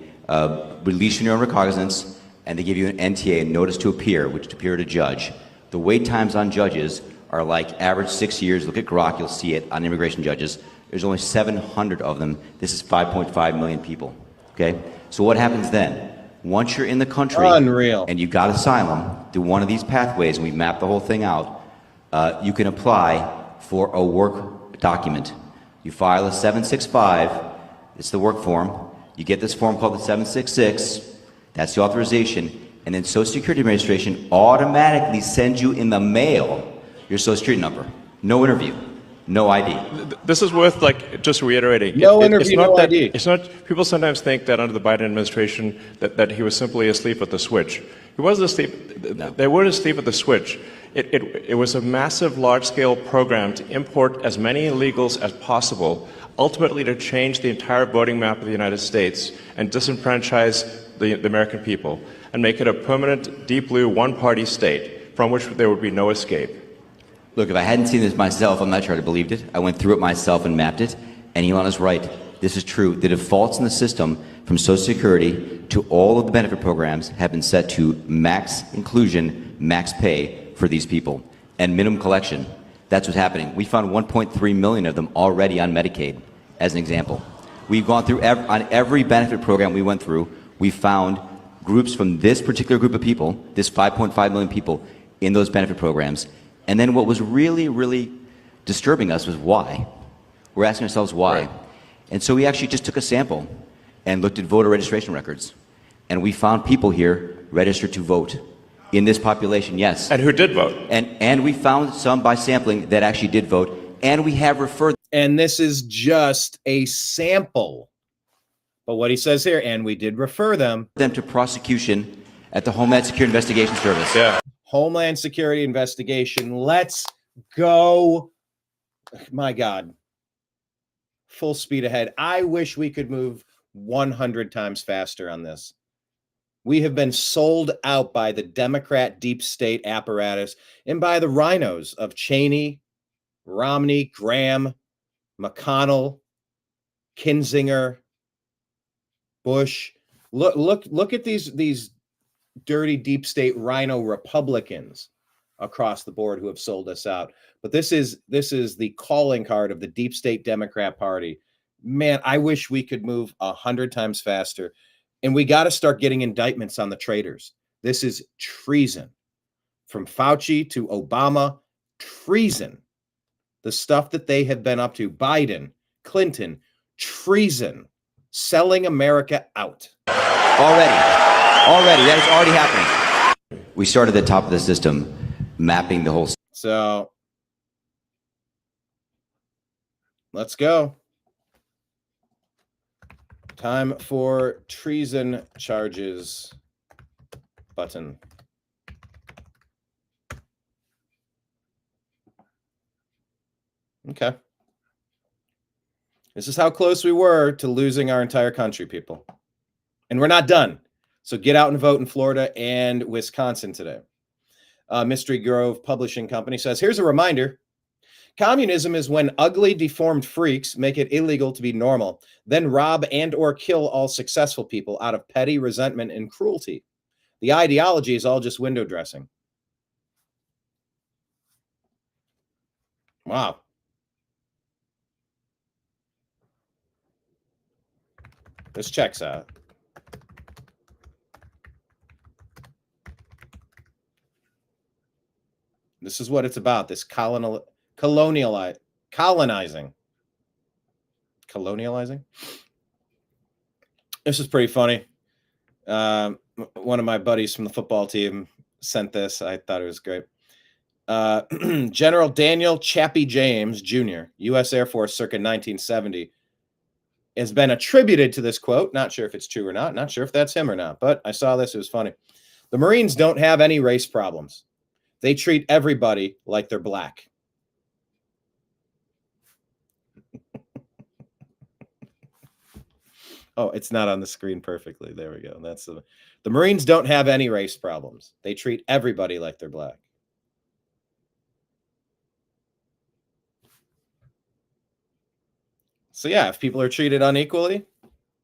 release from your own recognizance, and they give you an NTA, notice to appear, which to appear to judge. The wait times on judges are like average 6 years. Look at Grok, you'll see it on immigration judges. There's only 700 of them. This is 5.5 million people, okay? So what happens then? Once you're in the country Unreal. and you got asylum through one of these pathways, and we map the whole thing out, you can apply for a work document. You file a 765, it's the work form. You get this form called the 766, that's the authorization, and then Social Security Administration automatically sends you in the mail your Social Security number. No interview, no ID. This is worth just reiterating. No interview, no ID. It's not. People sometimes think that under the Biden administration that he was simply asleep at the switch. He wasn't asleep. No. They weren't asleep at the switch. It was a massive, large-scale program to import as many illegals as possible, ultimately to change the entire voting map of the United States and disenfranchise the American people and make it a permanent, deep blue, one-party state from which there would be no escape. Look, if I hadn't seen this myself, I'm not sure I'd have believed it. I went through it myself and mapped it, and Elon is right. This is true. The defaults in the system from Social Security to all of the benefit programs have been set to max inclusion, max pay for these people, and minimum collection. That's what's happening. We found 1.3 million of them already on Medicaid, as an example. We've gone through, on every benefit program we went through, we found groups from this particular group of people, this 5.5 million people, in those benefit programs. And then what was really, really disturbing us was why. We're asking ourselves why. Right. And so we actually just took a sample and looked at voter registration records. And we found people here registered to vote in this population, yes. And who did vote. And we found some by sampling that actually did vote. And we have referred. And this is just a sample. But what he says here, and we did refer them to prosecution at the Homeland Security Investigation Service. Yeah. Homeland Security investigation. Let's go. My God. Full speed ahead. I wish we could move 100 times faster on this. We have been sold out by the Democrat deep state apparatus and by the rhinos of Cheney, Romney, Graham, McConnell, Kinzinger, Bush. Look at these dirty deep state rhino Republicans across the board who have sold us out. But this is the calling card of the deep state Democrat Party. Man, I wish we could move 100 times faster. And we got to start getting indictments on the traitors. This is treason. From Fauci to Obama, treason. The stuff that they have been up to, Biden, Clinton, treason. Selling America out. Already, that is already happening. We started at the top of the system, mapping the whole. So, let's go. Time for treason charges button. Okay. This is how close we were to losing our entire country, people. And we're not done. So get out and vote in Florida and Wisconsin today. Mystery Grove Publishing Company says, here's a reminder. Communism is when ugly, deformed freaks make it illegal to be normal, then rob and or kill all successful people out of petty resentment and cruelty. The ideology is all just window dressing. Wow. This checks out. This is what it's about, this colonizing. This is pretty funny. One of my buddies from the football team sent this. I thought it was great. General Daniel Chappie James Jr., U.S. Air Force circa 1970, has been attributed to this quote. Not sure if it's true or not. Not sure if that's him or not, but I saw this. It was funny. The Marines don't have any race problems. They treat everybody like they're black. Oh, it's not on the screen perfectly. There we go. That's the Marines don't have any race problems. They treat everybody like they're black. So yeah, if people are treated unequally,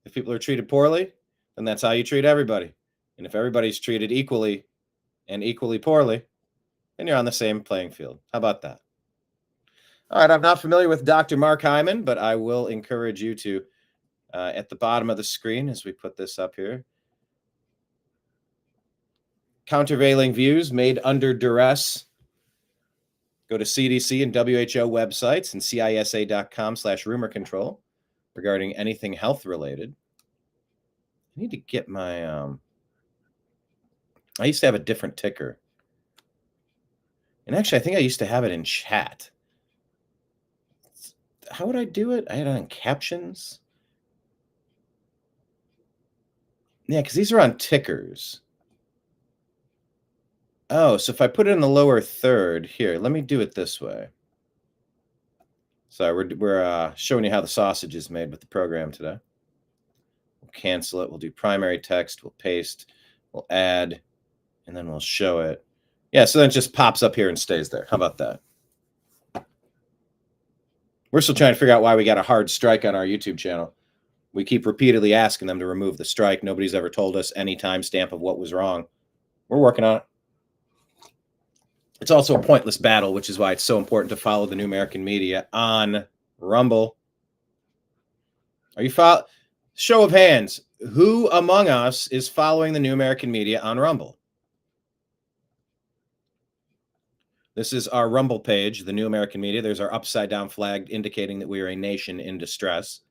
if people are treated poorly, then that's how you treat everybody. And if everybody's treated equally and equally poorly, then you're on the same playing field. How about that? All right, I'm not familiar with Dr. Mark Hyman, but I will encourage you to, at the bottom of the screen as we put this up here, countervailing views made under duress. Go to CDC and WHO websites and CISA.com/rumor control regarding anything health related. I need to get my, I used to have a different ticker. And actually, I think I used to have it in chat. How would I do it? I had it on captions. Yeah, because these are on tickers. Oh, so if I put it in the lower third, here, let me do it this way. So we're showing you how the sausage is made with the program today. We'll cancel it. We'll do primary text. We'll paste. We'll add. And then we'll show it. Yeah, so then it just pops up here and stays there. How about that? We're still trying to figure out why we got a hard strike on our YouTube channel. We keep repeatedly asking them to remove the strike. Nobody's ever told us any timestamp of what was wrong. We're working on it. It's also a pointless battle, which is why it's so important to follow the New American Media on Rumble. Are you follow? Show of hands. Who among us is following the New American Media on Rumble? This is our Rumble page, the New American Media. There's our upside down flag indicating that we are a nation in distress.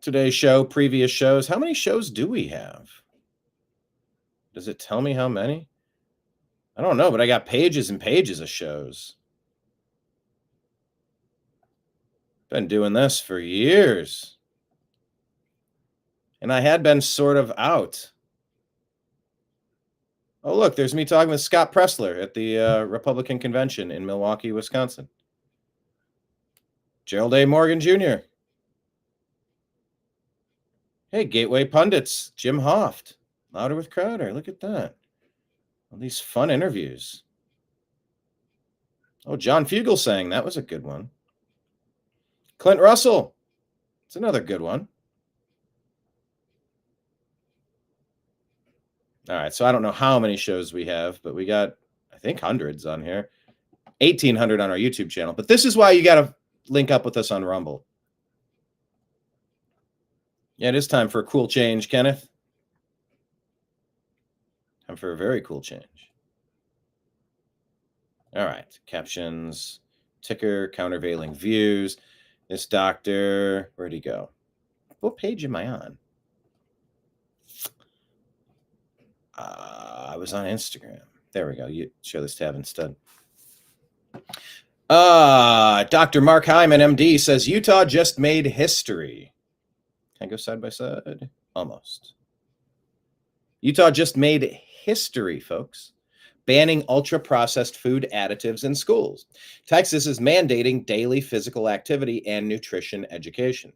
Today's show, previous shows. How many shows do we have? Does it tell me how many? I don't know, but I got pages and pages of shows. Been doing this for years. And I had been sort of out. Oh, look, there's me talking with Scott Pressler at the Republican convention in Milwaukee, Wisconsin. Gerald A. Morgan Jr. Hey, Gateway Pundits, Jim Hoft, Louder with Crowder. Look at that. All these fun interviews. Oh, John Fugelsang, that was a good one. Clint Russell, it's another good one. All right, so I don't know how many shows we have, but we got, I think, hundreds on here. 1,800 on our YouTube channel. But this is why you got to link up with us on Rumble. Yeah, it is time for a cool change, Kenneth. Time for a very cool change. All right, captions, ticker, countervailing views. This doctor, where'd he go? What page am I on? I was on Instagram. There we go. You show this tab instead. Dr. Mark Hyman, MD, says Utah just made history. Can I go side by side? Almost. Utah just made history, folks, banning ultra-processed food additives in schools. Texas is mandating daily physical activity and nutrition education.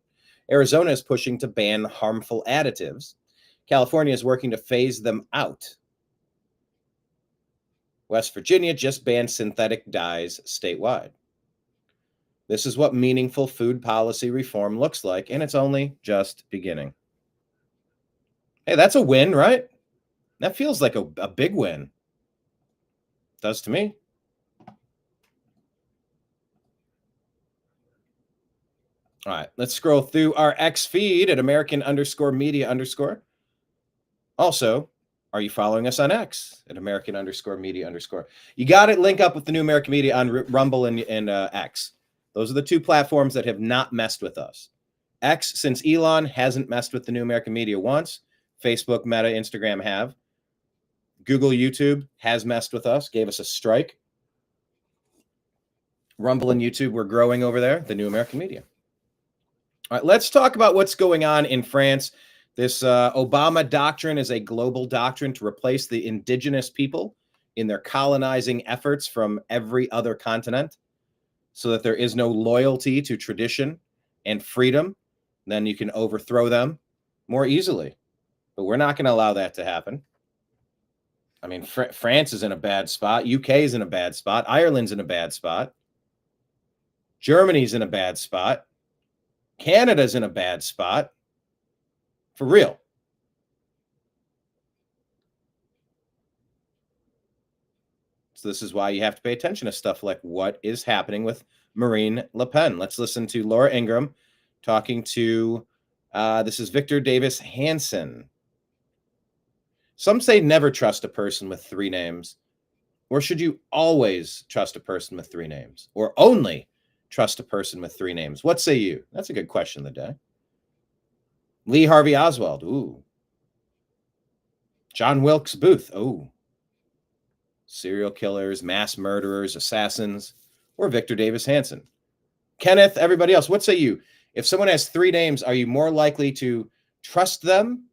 Arizona is pushing to ban harmful additives. California is working to phase them out. West Virginia just banned synthetic dyes statewide. This is what meaningful food policy reform looks like, and it's only just beginning. Hey, that's a win, right? That feels like a big win. It does to me. All right, let's scroll through our X feed at American_media_. Also, are you following us on X at American_media_? You got to link up with the New American Media on Rumble and X. Those are the two platforms that have not messed with us. X, since Elon hasn't messed with the New American Media once. Facebook, Meta, Instagram have. Google, YouTube has messed with us, gave us a strike. Rumble and YouTube, we're growing over there, the New American Media. All right, let's talk about what's going on in France. This Obama doctrine is a global doctrine to replace the indigenous people in their colonizing efforts from every other continent so that there is no loyalty to tradition and freedom. Then you can overthrow them more easily. But we're not going to allow that to happen. I mean, France is in a bad spot. UK is in a bad spot. Ireland's in a bad spot. Germany's in a bad spot. Canada's in a bad spot. For real. So this is why you have to pay attention to stuff like what is happening with Marine Le Pen. Let's listen to Laura Ingraham talking to, this is Victor Davis Hansen. Some say never trust a person with 3 names. Or should you always trust a person with 3 names? Or only trust a person with 3 names? What say you? That's a good question of the day. Lee Harvey Oswald. Ooh. John Wilkes Booth. Ooh. Serial killers, mass murderers, assassins, or Victor Davis Hansen. Kenneth, everybody else, what say you? If someone has 3 names, are you more likely to trust them?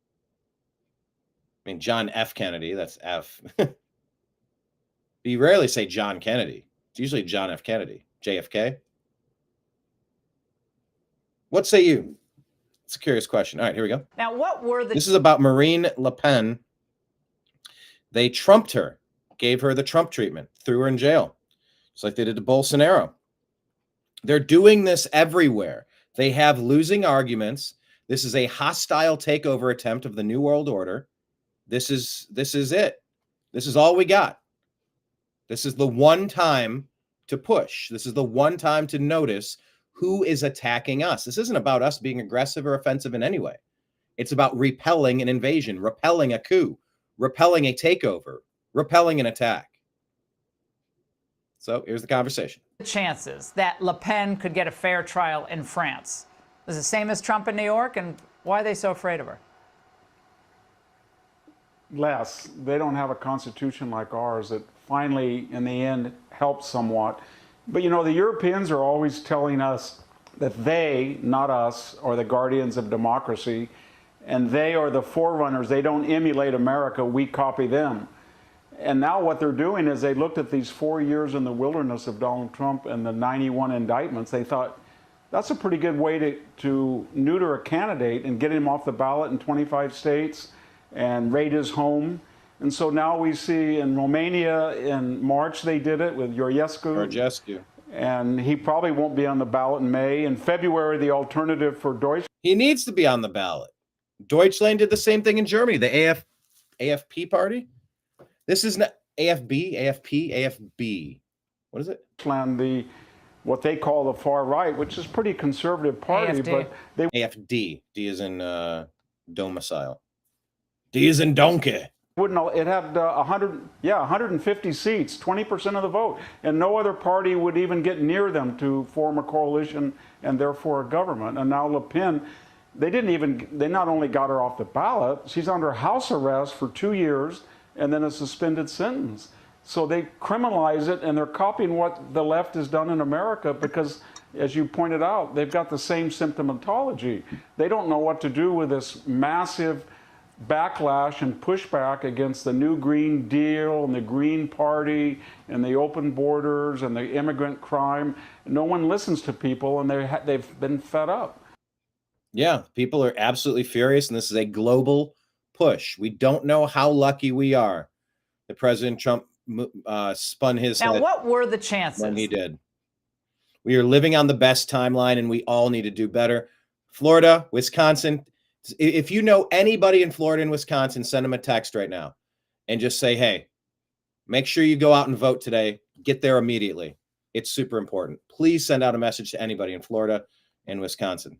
I mean, John F. Kennedy, that's F. You rarely say John Kennedy. It's usually John F. Kennedy. JFK. What say you? It's a curious question. All right, here we go. Now, what were the... This is about Marine Le Pen. They trumped her, gave her the Trump treatment, threw her in jail, just like they did to Bolsonaro. They're doing this everywhere. They have losing arguments. This is a hostile takeover attempt of the New World Order. This is it. This is all we got. This is the one time to push. This is the one time to notice who is attacking us. This isn't about us being aggressive or offensive in any way. It's about repelling an invasion, repelling a coup, repelling a takeover, repelling an attack. So here's the conversation. The chances that Le Pen could get a fair trial in France is the same as Trump in New York, and why are they so afraid of her? Less. They don't have a constitution like ours that finally, in the end, helps somewhat. But, you know, the Europeans are always telling us that they, not us, are the guardians of democracy, and they are the forerunners. They don't emulate America, we copy them. And now what they're doing is they looked at these 4 years in the wilderness of Donald Trump and the 91 indictments. They thought, that's a pretty good way to neuter a candidate and get him off the ballot in 25 states and raid his home. And so now we see in Romania in March they did it with Georgescu. And he probably won't be on the ballot in May. In February, the alternative for Deutschland. He needs to be on the ballot. Deutschland did the same thing in Germany. The AFP party. This is not AFP. What is it? What they call the far right, which is a pretty conservative party, AFD. but AFD. D is in domicile. D is in donkey. It had 150 seats, 20% of the vote, and no other party would even get near them to form a coalition and therefore a government. And now Le Pen, they not only got her off the ballot, she's under house arrest for 2 years and then a suspended sentence. So they criminalize it, and they're copying what the left has done in America because, as you pointed out, they've got the same symptomatology. They don't know what to do with this massive backlash and pushback against the new Green Deal and the Green Party and the open borders and the immigrant crime. No one listens to people, and they've been fed up. Yeah, people are absolutely furious, and this is a global push. We don't know how lucky we are that President Trump spun his head. Now, what were the chances? When he did. We are living on the best timeline, and we all need to do better. Florida, Wisconsin. If you know anybody in Florida and Wisconsin, send them a text right now and just say, hey, make sure you go out and vote today. Get there immediately. It's super important. Please send out a message to anybody in Florida and Wisconsin.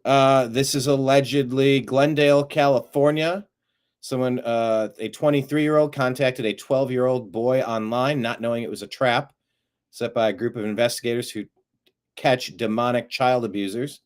This is allegedly Glendale, California. Someone, a 23-year-old contacted a 12-year-old boy online, not knowing it was a trap set by a group of investigators who catch demonic child abusers.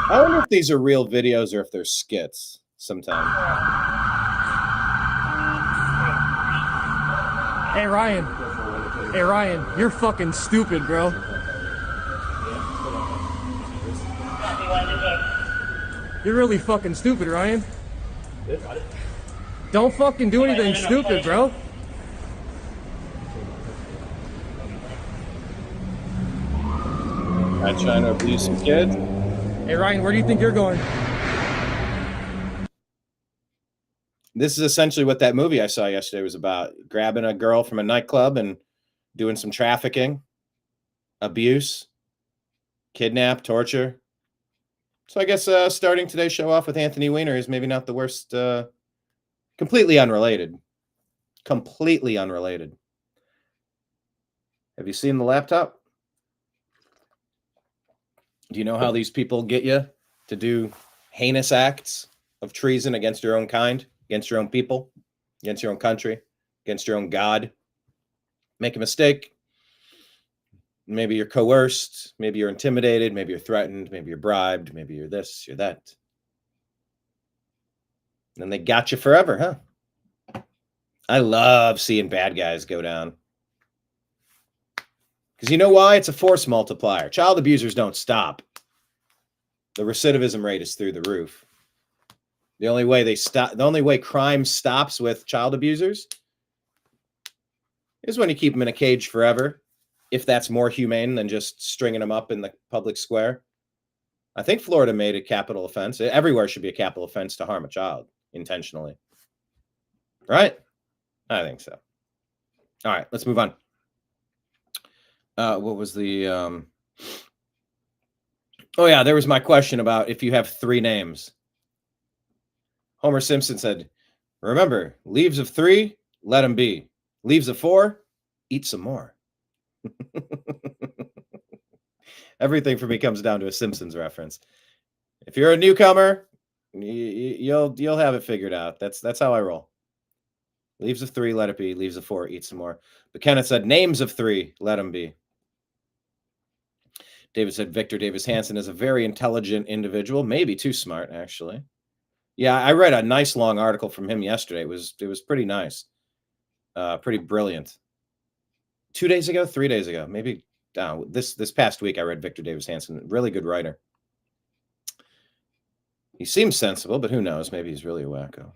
I wonder if these are real videos or if they're skits sometime. Hey, Ryan. Hey, Ryan, you're fucking stupid, bro. You're really fucking stupid, Ryan. Don't fucking do anything stupid, bro. not trying to abuse some kids. Hey, Ryan, where do you think you're going? This is essentially what that movie I saw yesterday was about. Grabbing a girl from a nightclub and doing some trafficking, abuse, kidnap, torture. So I guess starting today's show off with Anthony Weiner is maybe not the worst. Completely unrelated. Completely unrelated. Have you seen the laptop? Do you know how these people get you to do heinous acts of treason against your own kind, against your own people, against your own country, against your own God? Make a mistake. Maybe you're coerced. Maybe you're intimidated. Maybe you're threatened. Maybe you're bribed. Maybe you're this, you're that. And they got you forever, huh? I love seeing bad guys go down. Because you know why? It's a force multiplier. Child abusers don't stop. The recidivism rate is through the roof. The only way crime stops with child abusers is when you keep them in a cage forever, if that's more humane than just stringing them up in the public square. I think Florida made a capital offense. Everywhere should be a capital offense to harm a child intentionally. Right? I think so. All right, let's move on. What was the... Oh, yeah, there was my question about if you have 3 names. Homer Simpson said, remember, leaves of 3, let them be. Leaves of 4, eat some more. Everything for me comes down to a Simpsons reference. If you're a newcomer, you'll have it figured out. That's how I roll. Leaves of 3, let it be. Leaves of 4, eat some more. But Kenneth said, names of 3, let them be. David said, Victor Davis Hanson is a very intelligent individual, maybe too smart, actually. Yeah, I read a nice long article from him yesterday. It was pretty nice. Pretty brilliant. 2 days ago, 3 days ago, maybe this past week I read Victor Davis Hanson. Really good writer. He seems sensible, but who knows? Maybe he's really a wacko.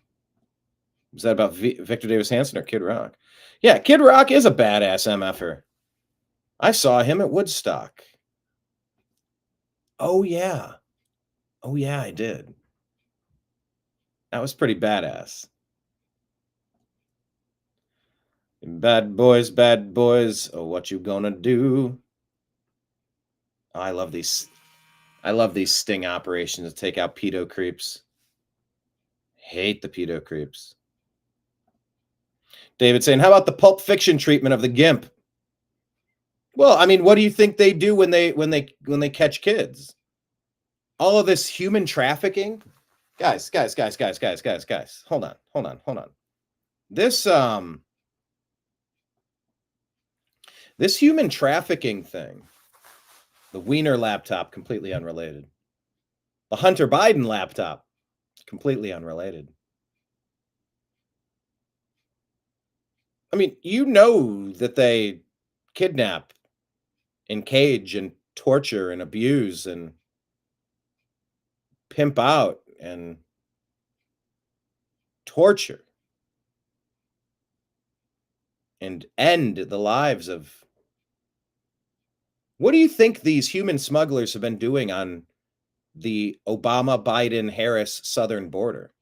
Was that about Victor Davis Hanson or Kid Rock? Yeah, Kid Rock is a badass MFer. I saw him at Woodstock. Oh, yeah. Oh, yeah, I did. That was pretty badass. Bad boys. Oh, what you gonna do? Oh, I love these sting operations to take out pedo creeps. Hate the pedo creeps. David saying, how about the Pulp Fiction treatment of the GIMP? Well, I mean, what do you think they do when they catch kids? All of this human trafficking? Guys. Hold on. This human trafficking thing, the Wiener laptop, completely unrelated. The Hunter Biden laptop, completely unrelated. I mean, you know that they kidnap and cage and torture and abuse and pimp out and torture and end the lives of... What do you think these human smugglers have been doing on the Obama, Biden, Harris southern border?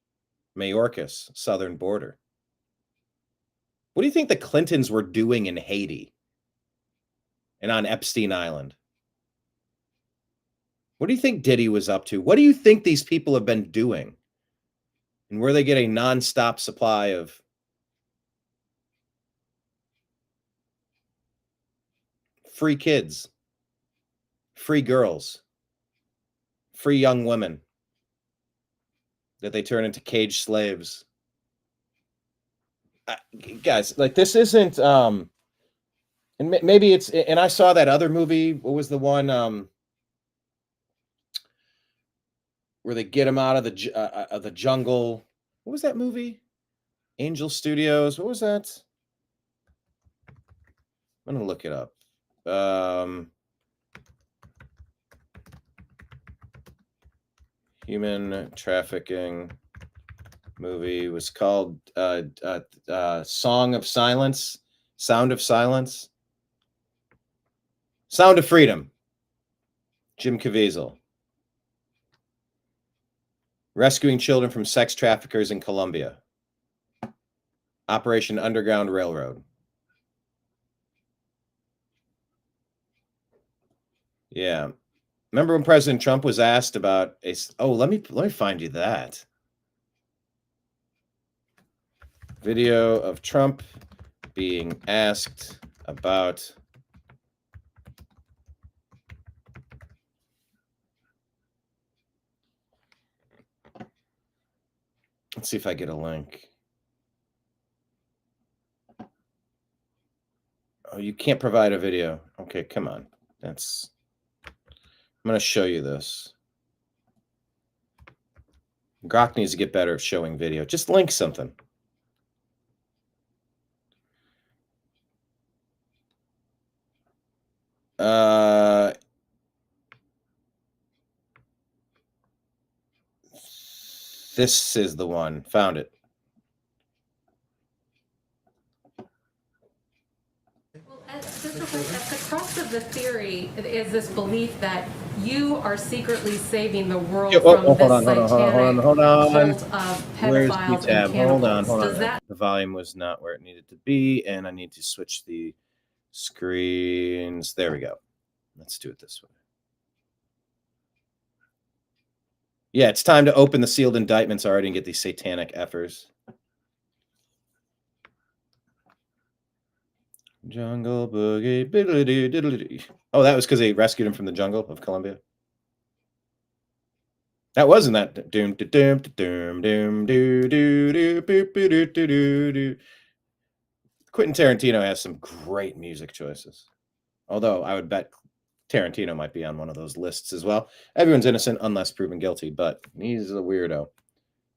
Mayorkas southern border. What do you think the Clintons were doing in Haiti and on Epstein Island? What do you think Diddy was up to? What do you think these people have been doing? And where they get a nonstop supply of free kids, free girls, free young women that they turn into caged slaves. Guys, like, this isn't and maybe it's... And I saw that other movie. What was the one where they get him out of the jungle? What was that movie? Angel Studios. What was that? I'm gonna look it up. Human trafficking movie was called Song of Silence, Sound of Silence, Sound of Freedom. Jim Caviezel. Rescuing children from sex traffickers in Colombia. Operation Underground Railroad. Yeah. Remember when President Trump was asked about let me find you that. Video of Trump being asked about let's see if I get a link. Oh, you can't provide a video. Okay, come on. I'm going to show you this. Grok needs to get better at showing video. Just link something. This is the one. Found it. Well, at the crux of the theory is this belief that you are secretly saving the world from this satanic cult of pedophiles and cannibals. Hold on. The volume was not where it needed to be, and I need to switch the screens. There we go. Let's do it this way. Yeah, it's time to open the sealed indictments already and get these satanic effers. Jungle boogie, biddly diddly. Oh, that was because they rescued him from the jungle of Colombia. That wasn't that doom doom doom doom doo doo doo boop doo doo doo doo. Quentin Tarantino has some great music choices. Although I would bet Tarantino might be on one of those lists as well. Everyone's innocent unless proven guilty, but he's a weirdo.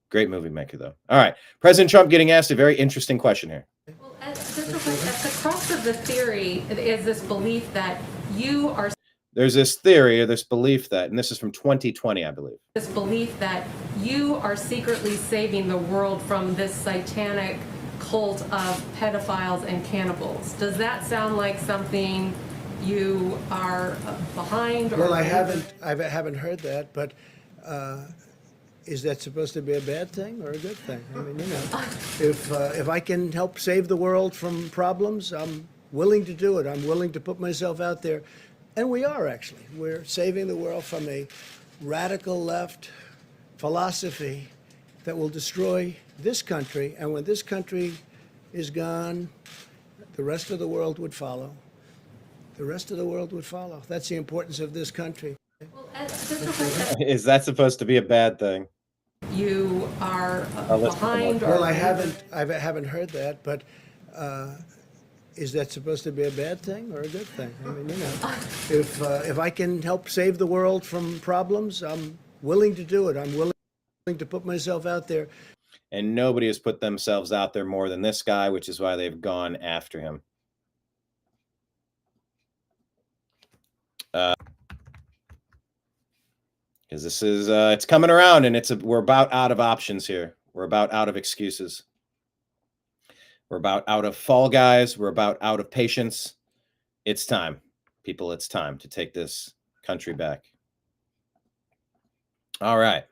Great movie maker, though. All right. President Trump getting asked a very interesting question here. Well, at the crux of the theory is this belief that you are... There's this theory or this belief that, and this is from 2020, I believe. This belief that you are secretly saving the world from this satanic cult of pedophiles and cannibals. Does that sound like something you are behind? Well, I haven't heard that, but is that supposed to be a bad thing or a good thing? I mean, you know, if I can help save the world from problems, I'm willing to do it. I'm willing to put myself out there, and we are actually. We're saving the world from a radical left philosophy that will destroy this country, and when this country is gone, the rest of the world would follow. The rest of the world would follow. That's the importance of this country. Well, is that supposed to be a bad thing? You are behind. Well, I haven't heard that, but is that supposed to be a bad thing or a good thing? I mean, you know, if I can help save the world from problems, I'm willing to do it. I'm willing to put myself out there. And nobody has put themselves out there more than this guy, which is why they've gone after him. Because this is it's coming around, and we're about out of options here. We're about out of excuses. We're about out of fall guys. We're about out of patience. It's time, people. It's time to take this country back. All right.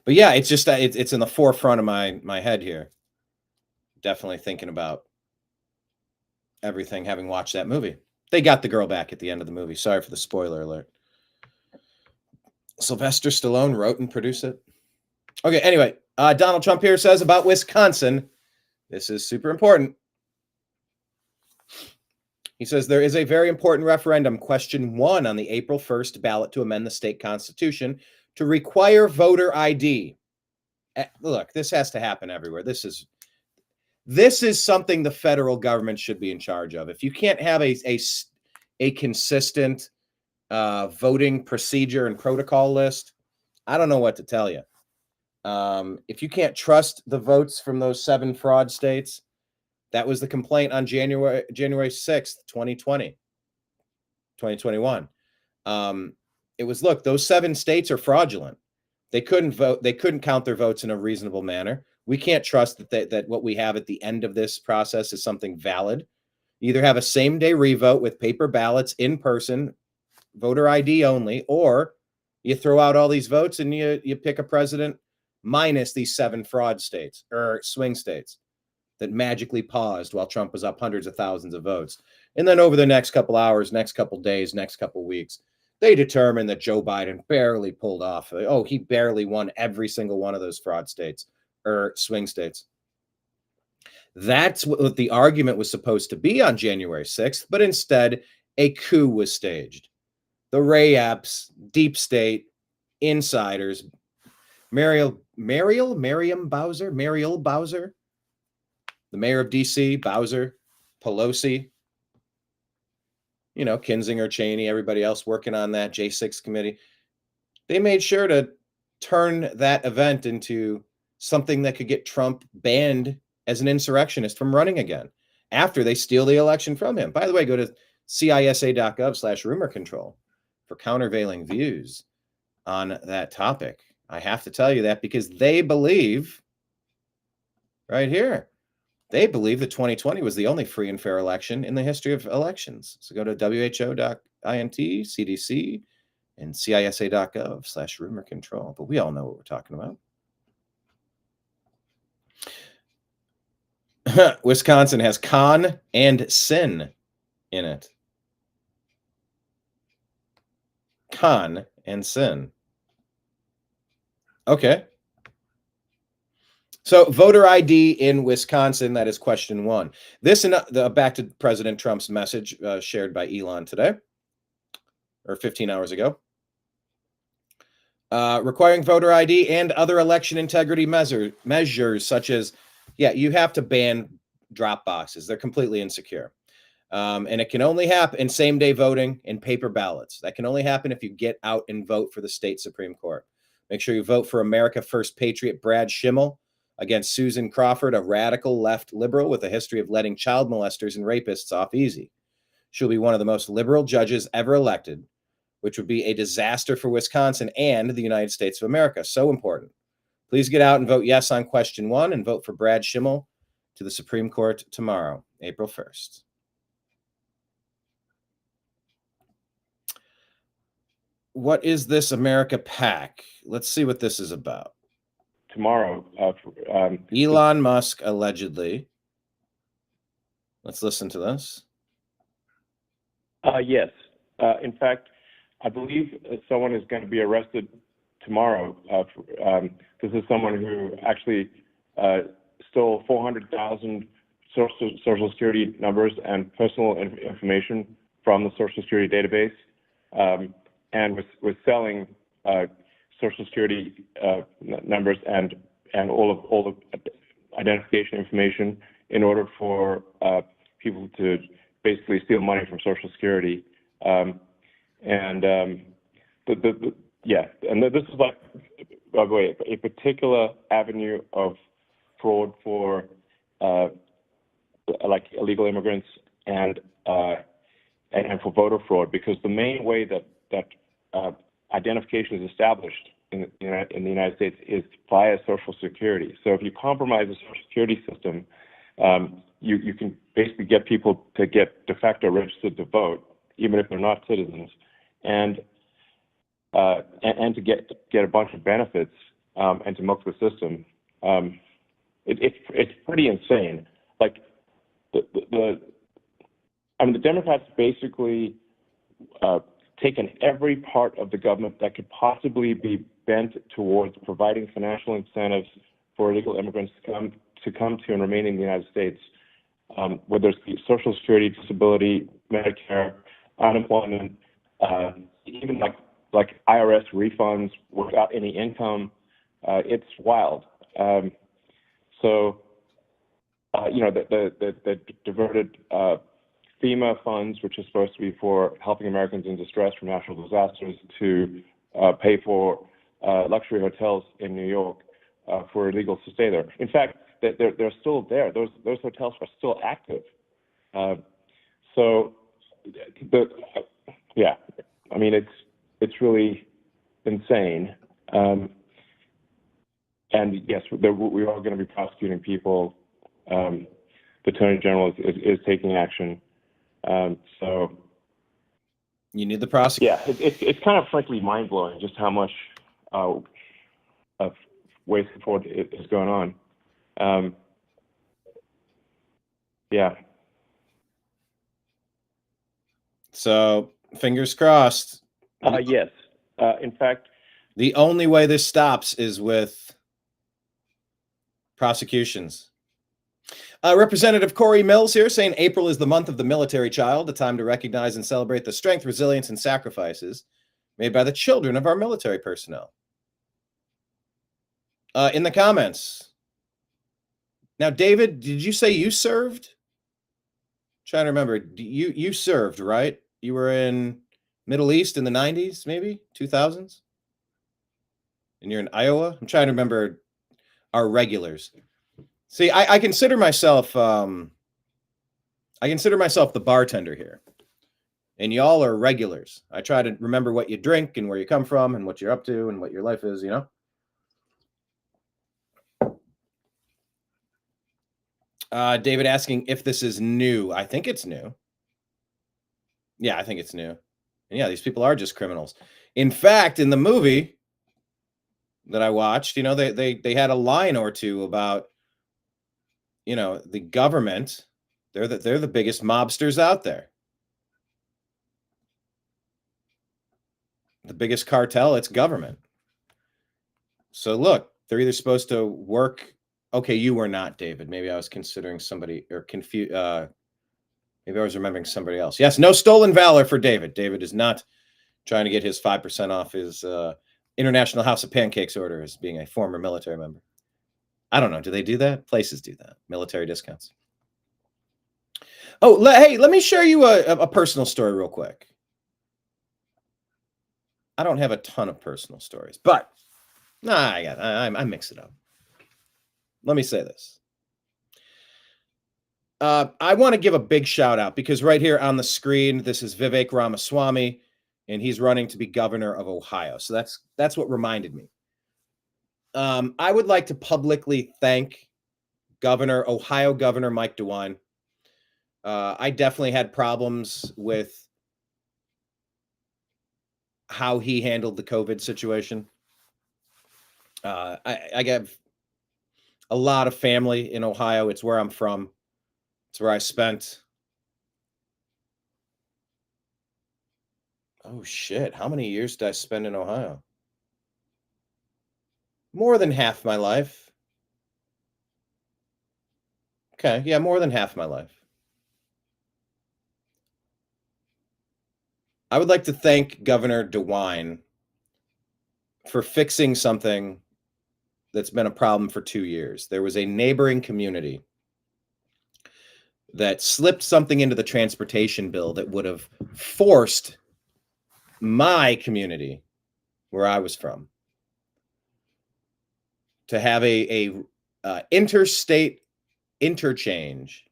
But yeah, it's just that it's in the forefront of my head here. Definitely thinking about everything, having watched that movie. They got the girl back at the end of the movie. Sorry for the spoiler alert. Sylvester Stallone wrote and produced it. Okay, anyway, Donald Trump here says about Wisconsin. This is super important. He says there is a very important referendum, question 1 on the April 1st ballot to amend the state constitution to require voter ID. Look, this has to happen everywhere. This is something the federal government should be in charge of. If you can't have a consistent voting procedure and protocol list, I don't know what to tell you. If you can't trust the votes from those 7 fraud states, that was the complaint on January 6th, 2021. It was, look, those 7 states are fraudulent. They couldn't vote. They couldn't count their votes in a reasonable manner. We can't trust that what we have at the end of this process is something valid. You either have a same-day revote with paper ballots in person, voter ID only, or you throw out all these votes and you pick a president minus these 7 fraud states or swing states that magically paused while Trump was up hundreds of thousands of votes. And then over the next couple hours, next couple days, next couple weeks, they determined that Joe Biden barely pulled off. Oh, he barely won every single one of those fraud states or swing states. That's what the argument was supposed to be on January 6th, but instead a coup was staged. The Ray-apps, deep state, insiders, Muriel Bowser, the mayor of DC, Bowser, Pelosi, Kinzinger, Cheney, everybody else working on that J6 committee. They made sure to turn that event into something that could get Trump banned as an insurrectionist from running again after they steal the election from him. By the way, go to cisa.gov/rumor control for countervailing views on that topic. I have to tell you that because they believe, right here, they believe that 2020 was the only free and fair election in the history of elections. So go to who.int, CDC, and cisa.gov/rumor control. But we all know what we're talking about. Wisconsin has con and sin in it. Con and sin. Okay. So voter ID in Wisconsin, that is question 1. This and back to President Trump's message shared by Elon today, or 15 hours ago. Requiring voter ID and other election integrity measures such as, you have to ban drop boxes. They're completely insecure. And it can only happen in same-day voting and paper ballots. That can only happen if you get out and vote for the state Supreme Court. Make sure you vote for America First patriot Brad Schimmel against Susan Crawford, a radical left liberal with a history of letting child molesters and rapists off easy. She'll be one of the most liberal judges ever elected, which would be a disaster for Wisconsin and the United States of America. So important. Please get out and vote yes on question 1 and vote for Brad Schimmel to the Supreme Court tomorrow, April 1st. What is this America PAC? Let's see what this is about. Tomorrow. Elon Musk, allegedly. Let's listen to this. Yes. In fact, I believe someone is going to be arrested tomorrow. This is someone who actually stole 400,000 Social Security numbers and personal information from the Social Security database, and was selling Social Security numbers and all the identification information in order for people to basically steal money from Social Security. And this is like, by the way, a particular avenue of fraud for like illegal immigrants and for voter fraud, because the main way that identification is established in the United States is via Social Security. So if you compromise the Social Security system, you can basically get people to get de facto registered to vote, even if they're not citizens, and to get a bunch of benefits and to milk the system. It's pretty insane. Like the Democrats basically taken every part of the government that could possibly be bent towards providing financial incentives for illegal immigrants to come to and remain in the United States, whether it's Social Security, disability, Medicare, unemployment, even like IRS refunds without any income. It's wild. The diverted FEMA funds, which is supposed to be for helping Americans in distress from natural disasters, to pay for luxury hotels in New York for illegals to stay there. In fact, they're still there. Those hotels are still active. It's really insane. And yes, we are going to be prosecuting people. The Attorney General is taking action. You need the prosecutor. Yeah, it's kind of frankly mind-blowing just how much of wasted forward is going on. Yeah. So fingers crossed. Yes. In fact, the only way this stops is with prosecutions. Representative Corey Mills here saying April is the month of the military child, a time to recognize and celebrate the strength, resilience, and sacrifices made by the children of our military personnel. In the comments. Now, David, did you say you served? Trying to remember. You served, right? You were in Middle East in the 90s, maybe 2000s? And you're in Iowa? I'm trying to remember our regulars. See, I consider myself the bartender here. And y'all are regulars. I try to remember what you drink and where you come from and what you're up to and what your life is, you know? David asking if this is new. I think it's new. Yeah, I think it's new. And yeah, these people are just criminals. In fact, in the movie that I watched, you know, they had a line or two about, you know, the government. They're the biggest mobsters out there. The biggest cartel, it's government. So look, they're either supposed to work. Okay, you were not, David. Maybe I was considering somebody or confused. Maybe I was remembering somebody else. Yes, no stolen valor for David. David is not trying to get his 5% off his International House of Pancakes order as being a former military member. I don't know. Do they do that? Places do that. Military discounts. Oh, hey, let me share you a personal story real quick. I don't have a ton of personal stories, but I mix it up. Let me say this. I want to give a big shout out because right here on the screen, this is Vivek Ramaswamy, and he's running to be governor of Ohio. So that's what reminded me. I would like to publicly thank Ohio Governor Mike DeWine. I definitely had problems with how he handled the COVID situation. I have a lot of family in Ohio. It's where I'm from. It's where I spent. Oh, shit. How many years did I spend in Ohio? More than half my life. Okay. Yeah, more than half my life. I would like to thank Governor DeWine for fixing something that's been a problem for 2 years. There was a neighboring community that slipped something into the transportation bill that would have forced my community, where I was from, to have a interstate interchange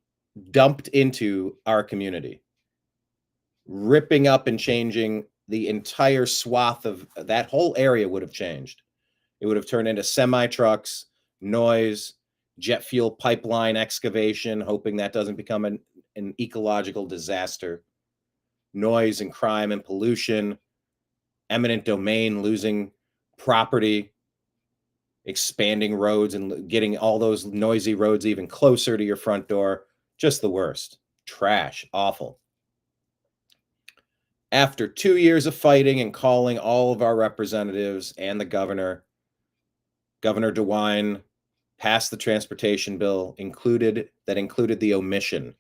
dumped into our community, ripping up and changing the entire swath of that whole area. Would have changed. It would have turned into semi trucks, noise, jet fuel pipeline excavation, hoping that doesn't become an ecological disaster, noise and crime and pollution, eminent domain, losing property, expanding roads and getting all those noisy roads even closer to your front door. Just the worst. Trash. Awful. After 2 years of fighting and calling all of our representatives and the governor, Governor DeWine passed the transportation bill included the omission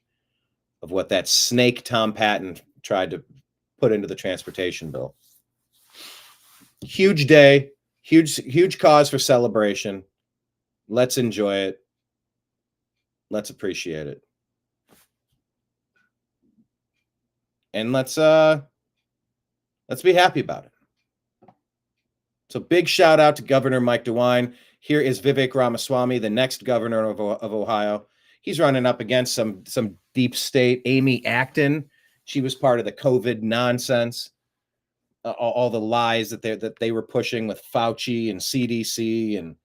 of what that snake Tom Patton tried to put into the transportation bill. Huge day, huge cause for celebration. Let's enjoy it. Let's appreciate it. And let's be happy about it. So big shout out to Governor Mike DeWine. Here is Vivek Ramaswamy, the next governor of Ohio. He's running up against some deep state. Amy Acton, she was part of the COVID nonsense, all the lies that they were pushing with Fauci and CDC and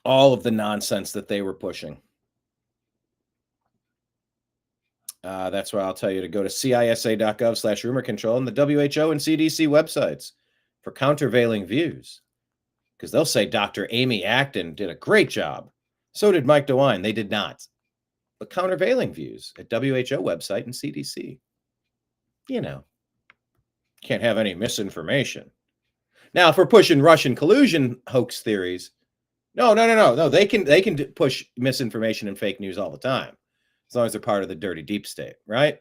all of the nonsense that they were pushing. That's why I'll tell you to go to cisa.gov/rumor control and the WHO and CDC websites for countervailing views. Because they'll say Dr. Amy Acton did a great job. So did Mike DeWine. They did not. But countervailing views at WHO website and CDC. You know, can't have any misinformation. Now, if we're pushing Russian collusion hoax theories, no. They can push misinformation and fake news all the time, as long as they're part of the dirty deep state, right?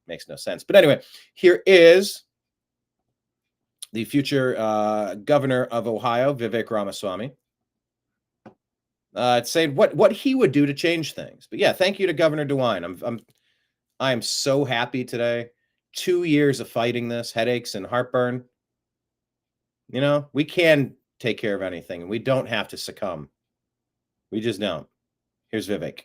Makes no sense. But anyway, here is the future governor of Ohio, Vivek Ramaswamy. It's saying what he would do to change things. But yeah, thank you to Governor DeWine. I am so happy today. 2 years of fighting this, headaches and heartburn. You know, we can take care of anything, and we don't have to succumb. We just don't. Here's Vivek.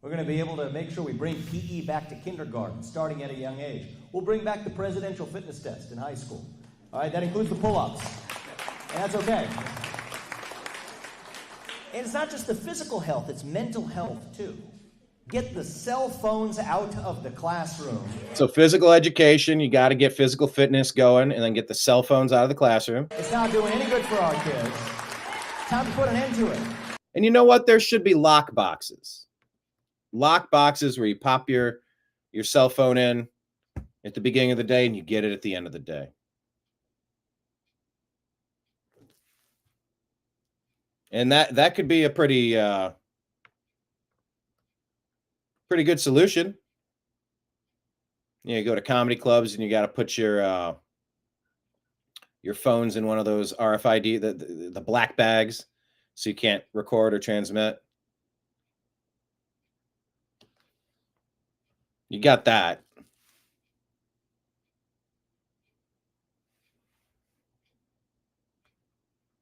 We're going to be able to make sure we bring PE back to kindergarten, starting at a young age. We'll bring back the presidential fitness test in high school. All right, that includes the pull-ups. And that's okay. And it's not just the physical health, it's mental health, too. Get the cell phones out of the classroom. So physical education, you got to get physical fitness going and then get the cell phones out of the classroom. It's not doing any good for our kids. Time to put an end to it. And you know what? There should be lock boxes. Lock boxes where you pop your cell phone in at the beginning of the day and you get it at the end of the day. And that could be a pretty good solution. You go to comedy clubs and you got to put your phones in one of those RFID, the black bags, so you can't record or transmit. You got that.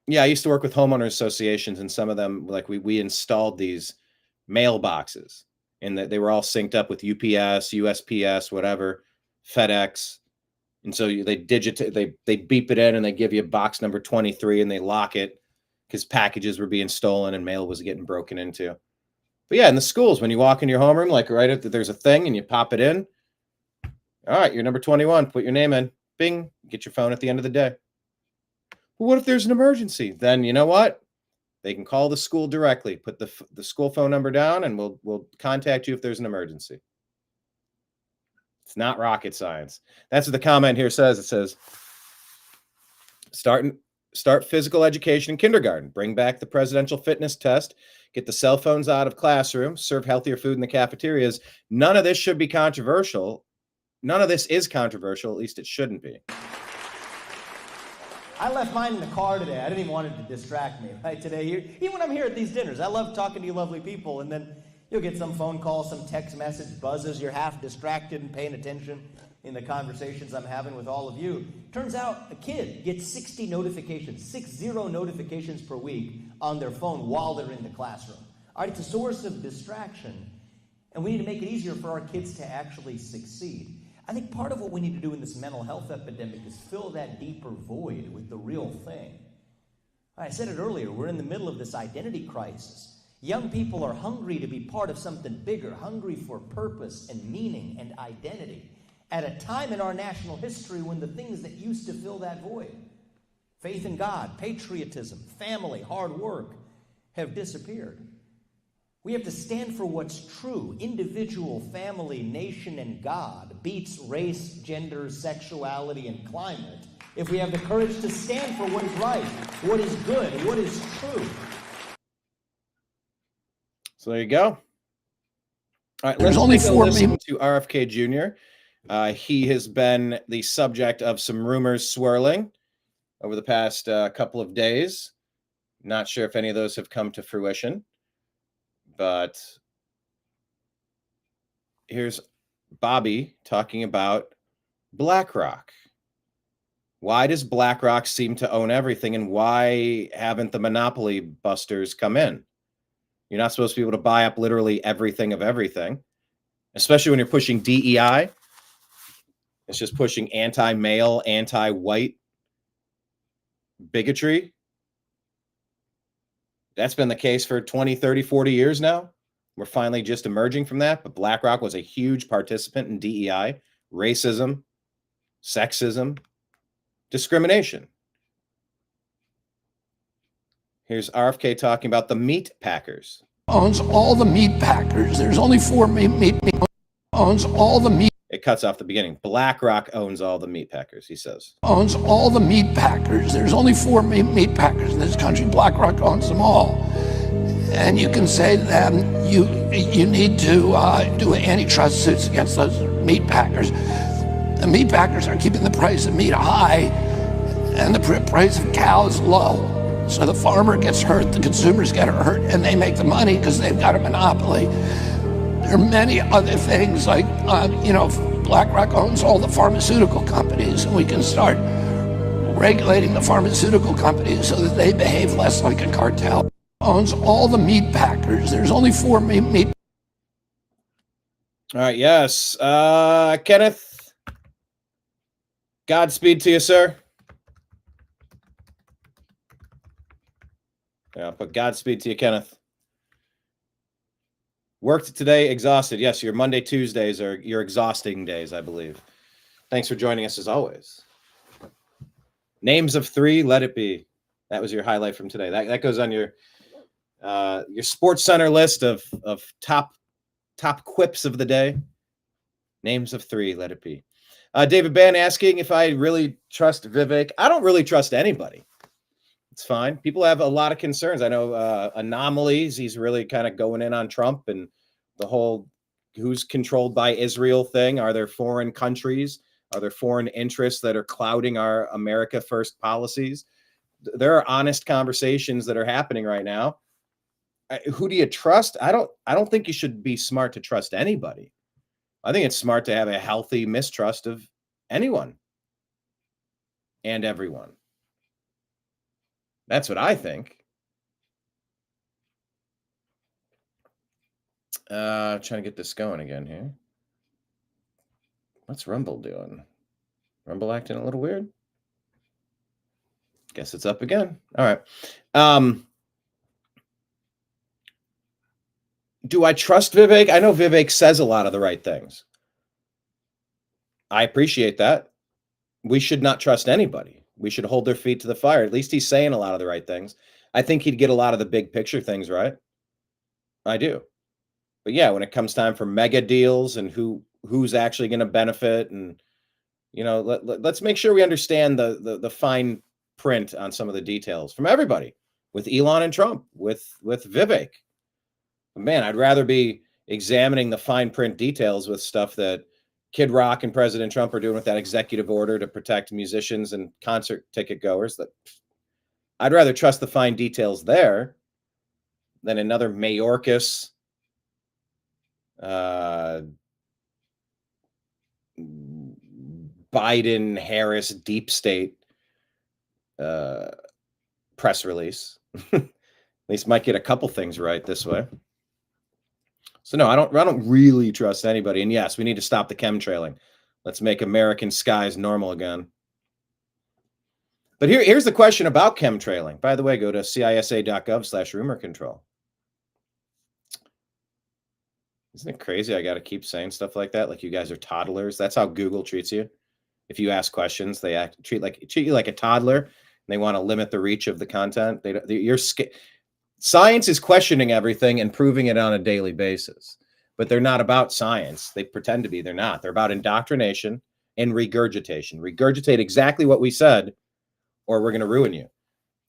Yeah, I used to work with homeowner associations, and some of them, like we installed these mailboxes, and they were all synced up with UPS, USPS, whatever, FedEx. And so they beep it in, and they give you box number 23, and they lock it because packages were being stolen and mail was getting broken into. But yeah, in the schools, when you walk in your homeroom, like right after there's a thing and you pop it in. All right, you're number 21. Put your name in. Bing. Get your phone at the end of the day. Well, what if there's an emergency? Then you know what? They can call the school directly. Put the school phone number down, and we'll contact you if there's an emergency. It's not rocket science. That's what the comment here says. It says, start physical education in kindergarten. Bring back the presidential fitness test. Get the cell phones out of classrooms. Serve healthier food in the cafeterias. None of this should be controversial. None of this is controversial. At least it shouldn't be. I left mine in the car today. I didn't even want it to distract me. Right today, even when I'm here at these dinners, I love talking to you lovely people, and then you'll get some phone call, some text message buzzes. You're half distracted and paying attention in the conversations I'm having with all of you. Turns out a kid gets 60 notifications per week on their phone while they're in the classroom. All right, it's a source of distraction, and we need to make it easier for our kids to actually succeed. I think part of what we need to do in this mental health epidemic is fill that deeper void with the real thing. I said it earlier, we're in the middle of this identity crisis. Young people are hungry to be part of something bigger, hungry for purpose and meaning and identity at a time in our national history when the things that used to fill that void, faith in God, patriotism, family, hard work, have disappeared. We have to stand for what's true. Individual, family, nation, and God beats race, gender, sexuality, and climate if we have the courage to stand for what is right, what is good, what is true. So there you go. All right, let's take a listen to RFK Jr. He has been the subject of some rumors swirling over the past couple of days. Not sure if any of those have come to fruition. But here's Bobby talking about BlackRock. Why does BlackRock seem to own everything, and why haven't the monopoly busters come in? You're not supposed to be able to buy up literally everything of everything, especially when you're pushing DEI. It's just pushing anti-male, anti-white bigotry. That's been the case for 20, 30, 40 years now. We're finally just emerging from that, but BlackRock was a huge participant in DEI, racism, sexism, discrimination. Here's RFK talking about the meat packers. Owns all the meat packers. There's only 4 meat owns all the meat. It cuts off the beginning. BlackRock owns all the meat packers, he says. Owns all the meat packers. There's only 4 meat packers in this country. BlackRock owns them all. And you can say to them, you need to do antitrust suits against those meat packers. The meat packers are keeping the price of meat high and the price of cows low. So the farmer gets hurt, the consumers get hurt, and they make the money because they've got a monopoly. There are many other things like, BlackRock owns all the pharmaceutical companies, and we can start regulating the pharmaceutical companies so that they behave less like a cartel. Owns all the meat packers. There's only 4 meat. All right, yes. Kenneth, Godspeed to you, sir. Yeah, I'll put Godspeed to you, Kenneth. Worked today, exhausted. Yes, your Monday, Tuesdays are your exhausting days, I believe. Thanks for joining us as always. Names of 3, let it be. That was your highlight from today. That goes on your Sports Center list of top quips of the day. Names of 3, let it be. David Ban asking if I really trust Vivek. I don't really trust anybody. It's fine. People have a lot of concerns. I know Anomalies. He's really kind of going in on Trump and the whole who's controlled by Israel thing. Are there foreign countries? Are there foreign interests that are clouding our America First policies? There are honest conversations that are happening right now. Who do you trust? I don't think you should be smart to trust anybody. I think it's smart to have a healthy mistrust of anyone and everyone. That's what I think. Trying to get this going again here. What's Rumble doing? Rumble acting a little weird? Guess it's up again. All right. Do I trust Vivek? I know Vivek says a lot of the right things. I appreciate that. We should not trust anybody. We should hold their feet to the fire. At least he's saying a lot of the right things. I think he'd get a lot of the big picture things right. I do. But yeah, when it comes time for mega deals and who's actually going to benefit, and let's make sure we understand the fine print on some of the details from everybody, with Elon and Trump, with Vivek. But man, I'd rather be examining the fine print details with stuff that Kid Rock and President Trump are doing with that executive order to protect musicians and concert ticket goers. That I'd rather trust the fine details there than another Mayorkas Biden-Harris deep state press release. At least might get a couple things right this way. So no, I don't really trust anybody. And yes, we need to stop the chemtrailing. Let's make American skies normal again. But here's the question about chemtrailing. By the way, go to cisa.gov/rumor control. Isn't it crazy? I got to keep saying stuff like that. Like you guys are toddlers. That's how Google treats you. If you ask questions, they treat you like a toddler. And they want to limit the reach of the content. Science is questioning everything and proving it on a daily basis, but they're not about science. They pretend to be. They're not. They're about indoctrination and regurgitation. Regurgitate exactly what we said, or we're going to ruin you.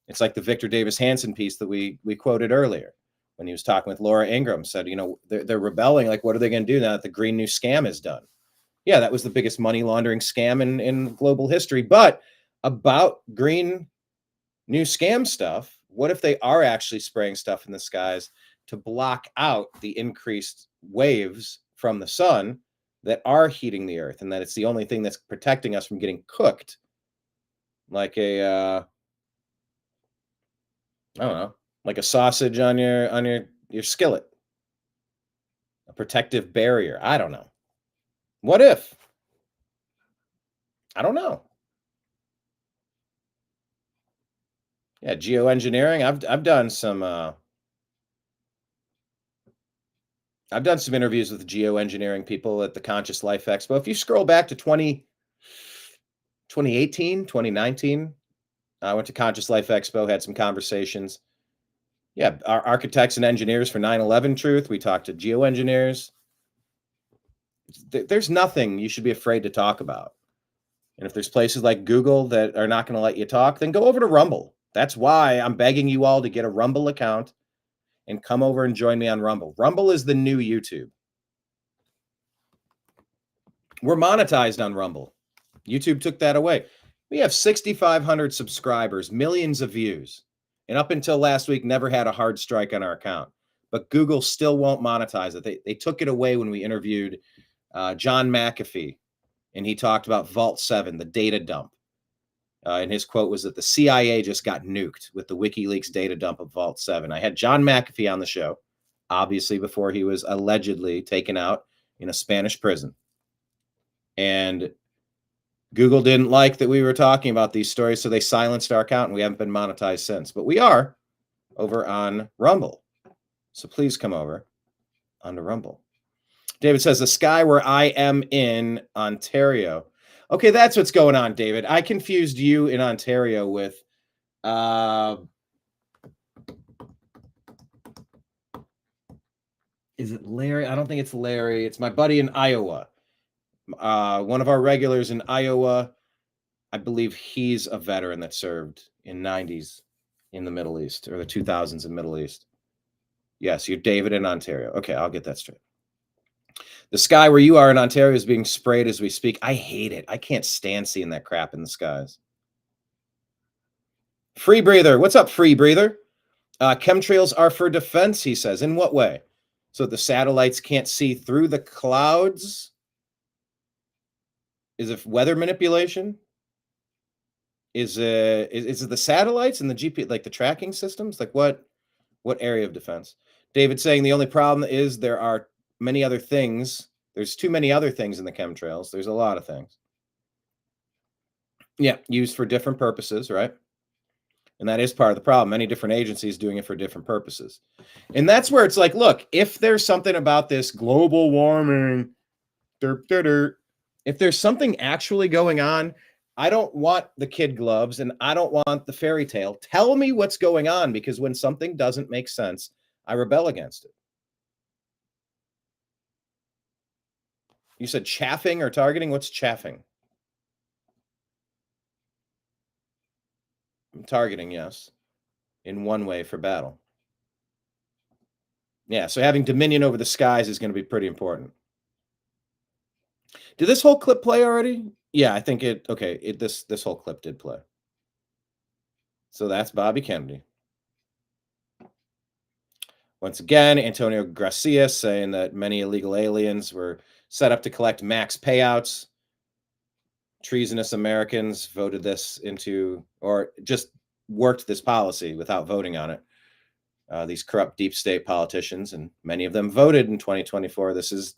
It's like the Victor Davis Hanson piece that we quoted earlier when he was talking with Laura Ingraham. Said, they're rebelling. Like, what are they going to do now that the Green New Scam is done? Yeah, that was the biggest money laundering scam in global history. But about Green New Scam stuff, what if they are actually spraying stuff in the skies to block out the increased waves from the sun that are heating the earth, and that it's the only thing that's protecting us from getting cooked like a I don't know, like a sausage on your skillet, a protective barrier. I don't know. What if? I don't know. Yeah, geoengineering. I've done some I've done some interviews with geoengineering people at the Conscious Life Expo. If you scroll back to 2018, 2019, I went to Conscious Life Expo, had some conversations. Yeah, our architects and engineers for 9/11 Truth. We talked to geoengineers. There's nothing you should be afraid to talk about. And if there's places like Google that are not going to let you talk, then go over to Rumble. That's why I'm begging you all to get a Rumble account and come over and join me on Rumble. Rumble is the new YouTube. We're monetized on Rumble. YouTube took that away. We have 6,500 subscribers, millions of views. And up until last week, never had a hard strike on our account. But Google still won't monetize it. They took it away when we interviewed John McAfee. And he talked about Vault 7, the data dump. And his quote was that the CIA just got nuked with the WikiLeaks data dump of Vault 7. I had John McAfee on the show, obviously before he was allegedly taken out in a Spanish prison. And Google didn't like that we were talking about these stories, so they silenced our account, and we haven't been monetized since. But we are over on Rumble. So please come over onto Rumble. David says, the sky where I am in Ontario. Okay, that's what's going on, David. I confused you in Ontario with is it Larry? I don't think it's Larry. It's my buddy in Iowa. One of our regulars in Iowa. I believe he's a veteran that served in 90s in the Middle East, or the 2000s in Middle East. Yes, you're David in Ontario. Okay, I'll get that straight. The sky where you are in Ontario is being sprayed as we speak. I hate it. I can't stand seeing that crap in the skies. Free Breather. What's up, Free Breather? Chemtrails are for defense, he says. In what way? So the satellites can't see through the clouds? Is it weather manipulation? Is it the satellites and the GPS, like the tracking systems? Like what area of defense? David saying the only problem is there are many other things. There's too many other things in the chemtrails. There's a lot of things. Yeah, used for different purposes, right? And that is part of the problem. Many different agencies doing it for different purposes. And that's where it's like, look, if there's something about this global warming, if there's something actually going on, I don't want the kid gloves and I don't want the fairy tale. Tell me what's going on, because when something doesn't make sense, I rebel against it. You said chaffing or targeting? What's chaffing? Targeting, yes, in one way for battle. Yeah, so having dominion over the skies is going to be pretty important. Did this whole clip play already? Yeah, I think it. Okay, this whole clip did play. So that's Bobby Kennedy. Once again, Antonio Garcia saying that many illegal aliens were set up to collect max payouts. Treasonous Americans voted this into, or just worked this policy without voting on it. These corrupt deep state politicians, and many of them voted in 2024. This is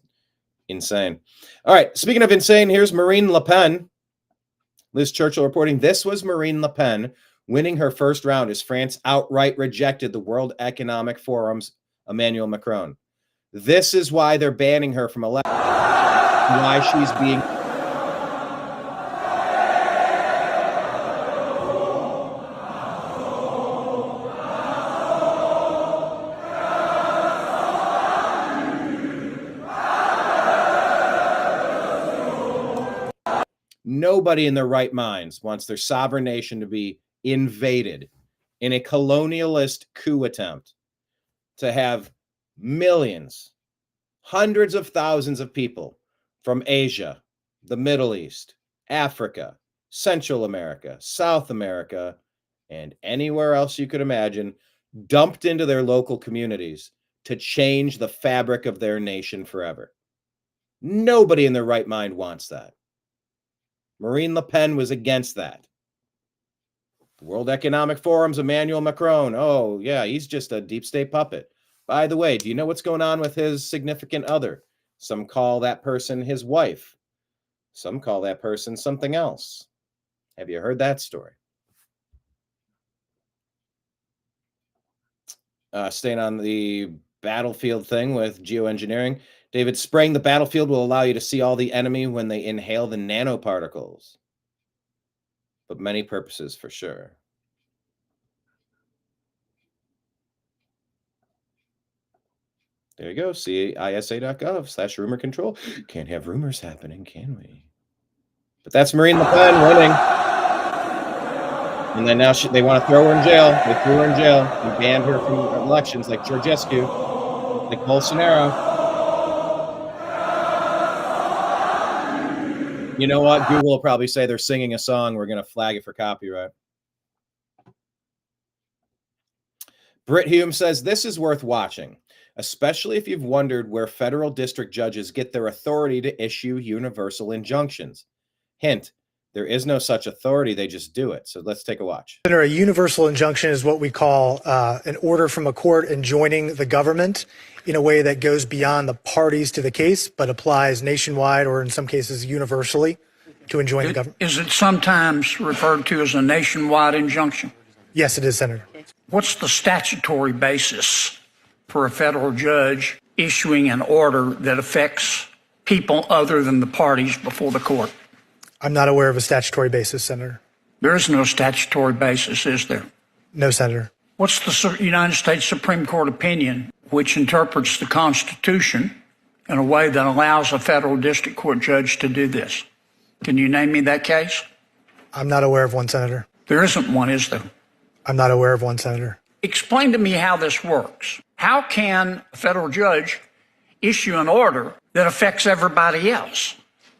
insane. All right, speaking of insane, here's Marine Le Pen. Liz Churchill reporting this was Marine Le Pen winning her first round as France outright rejected the World Economic Forum's Emmanuel Macron. This is why they're banning her from election. Why she's being... Nobody in their right minds wants their sovereign nation to be invaded in a colonialist coup attempt, to have millions, hundreds of thousands of people from Asia, the Middle East, Africa, Central America, South America, and anywhere else you could imagine, dumped into their local communities to change the fabric of their nation forever. Nobody in their right mind wants that. Marine Le Pen was against that. The World Economic Forum's Emmanuel Macron. Oh, yeah, he's just a deep state puppet. By the way, do you know what's going on with his significant other? Some call that person his wife. Some call that person something else. Have you heard that story? Staying on the battlefield thing with geoengineering. David, spraying the battlefield will allow you to see all the enemy when they inhale the nanoparticles. But many purposes for sure. There you go. CISA.gov/rumor control. Can't have rumors happening, can we? But that's Marine Le Pen winning. And then now they want to throw her in jail. They threw her in jail and banned her from elections like Georgescu, like Bolsonaro. You know what? Google will probably say they're singing a song. We're going to flag it for copyright. Britt Hume says, this is worth watching, especially if you've wondered where federal district judges get their authority to issue universal injunctions. Hint, there is no such authority. They just do it. So let's take a watch. A universal injunction is what we call an order from a court enjoining the government in a way that goes beyond the parties to the case, but applies nationwide or in some cases universally to enjoin the government. Is it sometimes referred to as a nationwide injunction? Yes, it is, Senator. What's the statutory basis for a federal judge issuing an order that affects people other than the parties before the court? I'm not aware of a statutory basis, Senator. There is no statutory basis, is there? No, Senator. What's the United States Supreme Court opinion which interprets the Constitution in a way that allows a federal district court judge to do this? Can you name me that case? I'm not aware of one, Senator. There isn't one, is there? I'm not aware of one, Senator. Explain to me how this works. How can a federal judge issue an order that affects everybody else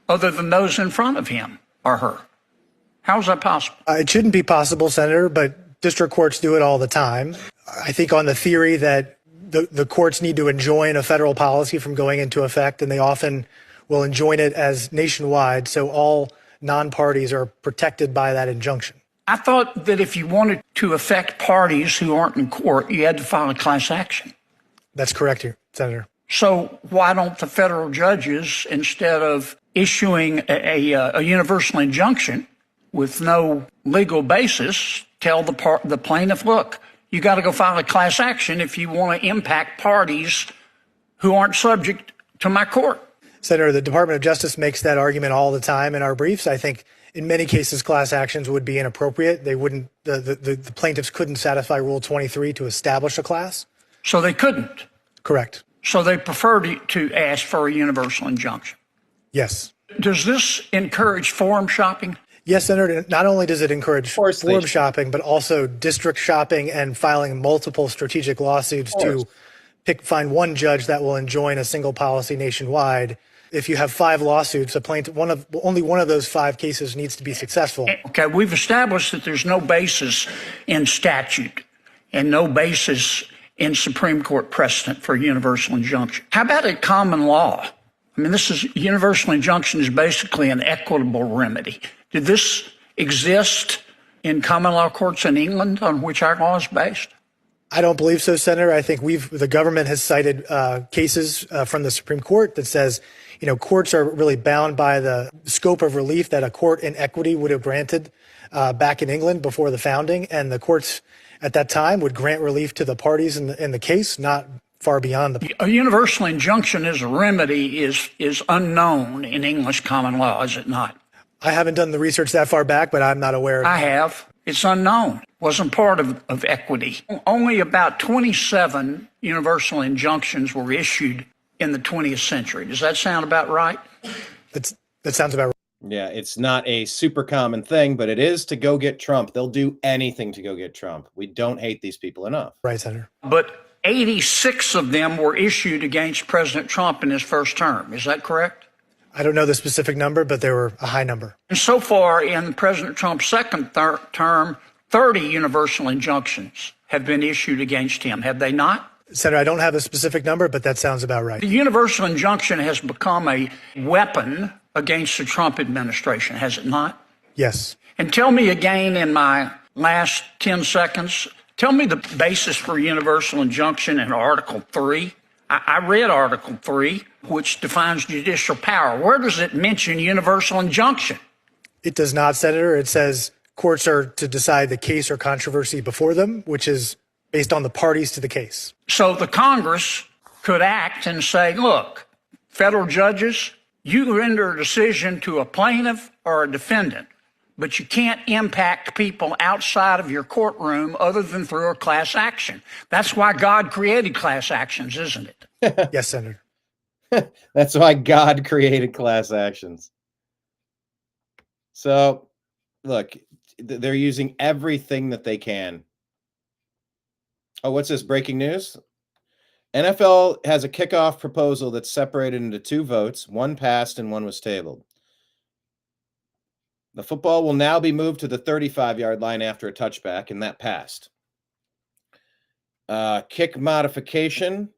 other than those in front of him or her? How is that possible? It shouldn't be possible, Senator, but district courts do it all the time. I think on the theory that the courts need to enjoin a federal policy from going into effect, and they often will enjoin it as nationwide, so all non-parties are protected by that injunction. I thought that if you wanted to affect parties who aren't in court, you had to file a class action. That's correct, Senator. So why don't the federal judges, instead of issuing a universal injunction with no legal basis, tell the plaintiff, look, you got to go file a class action if you want to impact parties who aren't subject to my court? Senator, the Department of Justice makes that argument all the time in our briefs. I think in many cases, class actions would be inappropriate. They wouldn't, the plaintiffs couldn't satisfy Rule 23 to establish a class. So they couldn't? Correct. So they prefer to ask for a universal injunction? Yes. Does this encourage forum shopping? Yes, Senator. Not only does it encourage forum shopping, but also district shopping and filing multiple strategic lawsuits to find one judge that will enjoin a single policy nationwide. If you have 5 lawsuits, a plaintiff, only one of those 5 cases needs to be successful. Okay, we've established that there's no basis in statute and no basis in Supreme Court precedent for a universal injunction. How about a common law? I mean, universal injunction is basically an equitable remedy. Did this exist in common law courts in England on which our law is based? I don't believe so, Senator. I think the government has cited cases from the Supreme Court that says, courts are really bound by the scope of relief that a court in equity would have granted back in England before the founding. And the courts at that time would grant relief to the parties in the case, not far beyond the. A universal injunction as a remedy is unknown in English common law, is it not? I haven't done the research that far back, but I'm not aware of I have. It's unknown. Wasn't part of equity. Only about 27 universal injunctions were issued in the 20th century. Does that sound about right? That sounds about right. Yeah, it's not a super common thing, but it is to go get Trump. They'll do anything to go get Trump. We don't hate these people enough. Right, Senator. But 86 of them were issued against President Trump in his first term. Is that correct? I don't know the specific number, but there were a high number. And so far in President Trump's second term, 30 universal injunctions have been issued against him. Have they not? Senator, I don't have a specific number, but that sounds about right. The universal injunction has become a weapon against the Trump administration, has it not? Yes. And tell me again in my last 10 seconds, tell me the basis for universal injunction in Article 3. I read Article 3, which defines judicial power. Where does it mention universal injunction? It does not, Senator. It says courts are to decide the case or controversy before them, which is based on the parties to the case. So the Congress could act and say, look, federal judges, you render a decision to a plaintiff or a defendant, but you can't impact people outside of your courtroom other than through a class action. That's why God created class actions, isn't it? Yes, Senator. That's why God created class actions. So, look, they're using everything that they can. Oh, what's this? Breaking news? NFL has a kickoff proposal that's separated into 2 votes. One passed and one was tabled. The football will now be moved to the 35-yard line after a touchback, and that passed. Kick modification.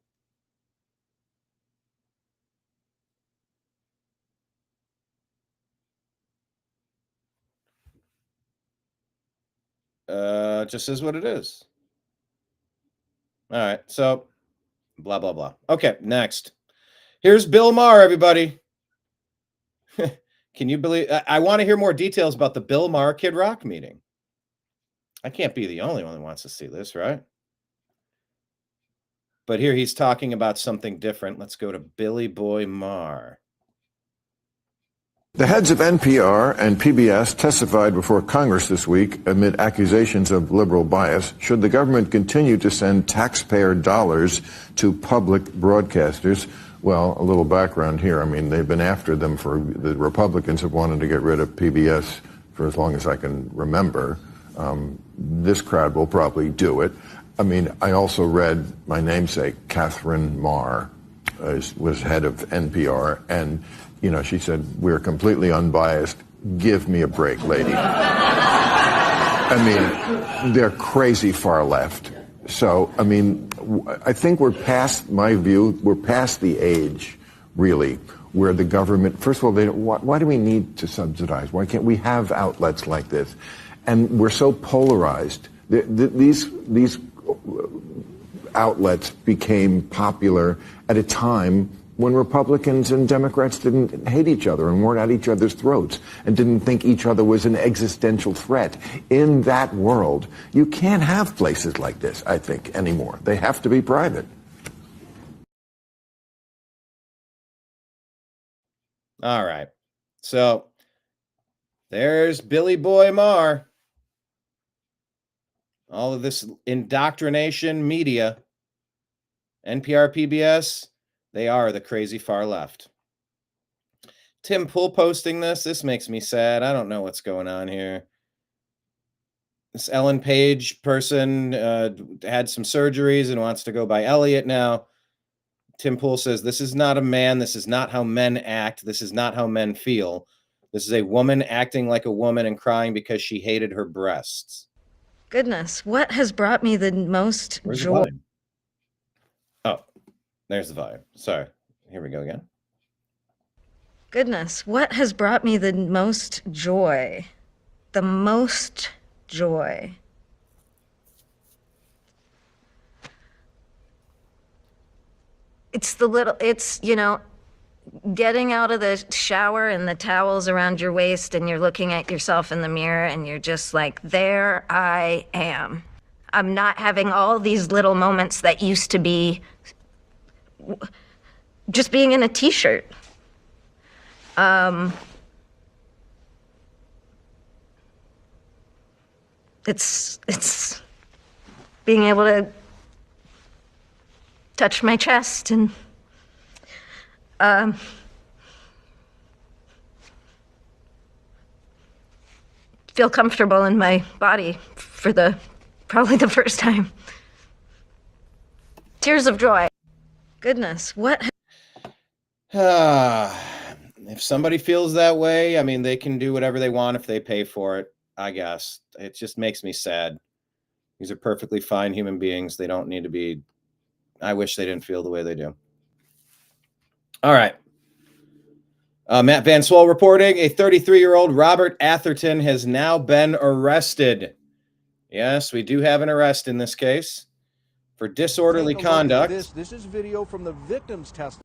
Just is what it is. All right, so blah, blah, blah. Okay, next. Here's Bill Maher, everybody. Can you believe? I want to hear more details about the Bill Maher Kid Rock meeting. I can't be the only one that wants to see this, right? But here he's talking about something different. Let's go to Billy Boy Maher. The heads of NPR and PBS testified before Congress this week amid accusations of liberal bias. Should the government continue to send taxpayer dollars to public broadcasters? Well, a little background here. I mean, they've been after them for, the Republicans have wanted to get rid of PBS for as long as I can remember. This crowd will probably do it. I mean, I also read my namesake, Catherine Maher, was head of NPR, and you know, she said, we're completely unbiased. Give me a break, lady. I mean, they're crazy far left. So, I mean, I think we're past, my view, we're past the age, really, where the government, first of all, why do we need to subsidize? Why can't we have outlets like this? And we're so polarized. These outlets became popular at a time when Republicans and Democrats didn't hate each other and weren't at each other's throats and didn't think each other was an existential threat. In that world, you can't have places like this, I think, anymore. They have to be private. All right. So there's Billy Boy Maher. All of this indoctrination media, NPR, PBS, they are the crazy far left. Tim Pool posting this. This makes me sad. I don't know what's going on here. This Ellen Page person had some surgeries and wants to go by Elliot now. Tim Pool says, this is not a man. This is not how men act. This is not how men feel. This is a woman acting like a woman and crying because she hated her breasts. Goodness, what has brought me the most Where's joy? the oh, there's the volume. Sorry. Here we go again. Goodness, what has brought me the most joy? The most joy. It's, you know, getting out of the shower and the towels around your waist and you're looking at yourself in the mirror and you're just like, there I am. I'm not having all these little moments that used to be just being in a t-shirt. It's being able to touch my chest and feel comfortable in my body for probably the first time. Tears of joy. Goodness, what? If somebody feels that way, I mean, they can do whatever they want if they pay for it, I guess. It just makes me sad. These are perfectly fine human beings. They don't need to be. I wish they didn't feel the way they do. All right. Matt Van Swol reporting, a 33-year-old Robert Atherton has now been arrested. Yes, we do have an arrest in this case for disorderly conduct. This is video from the victim's Tesla.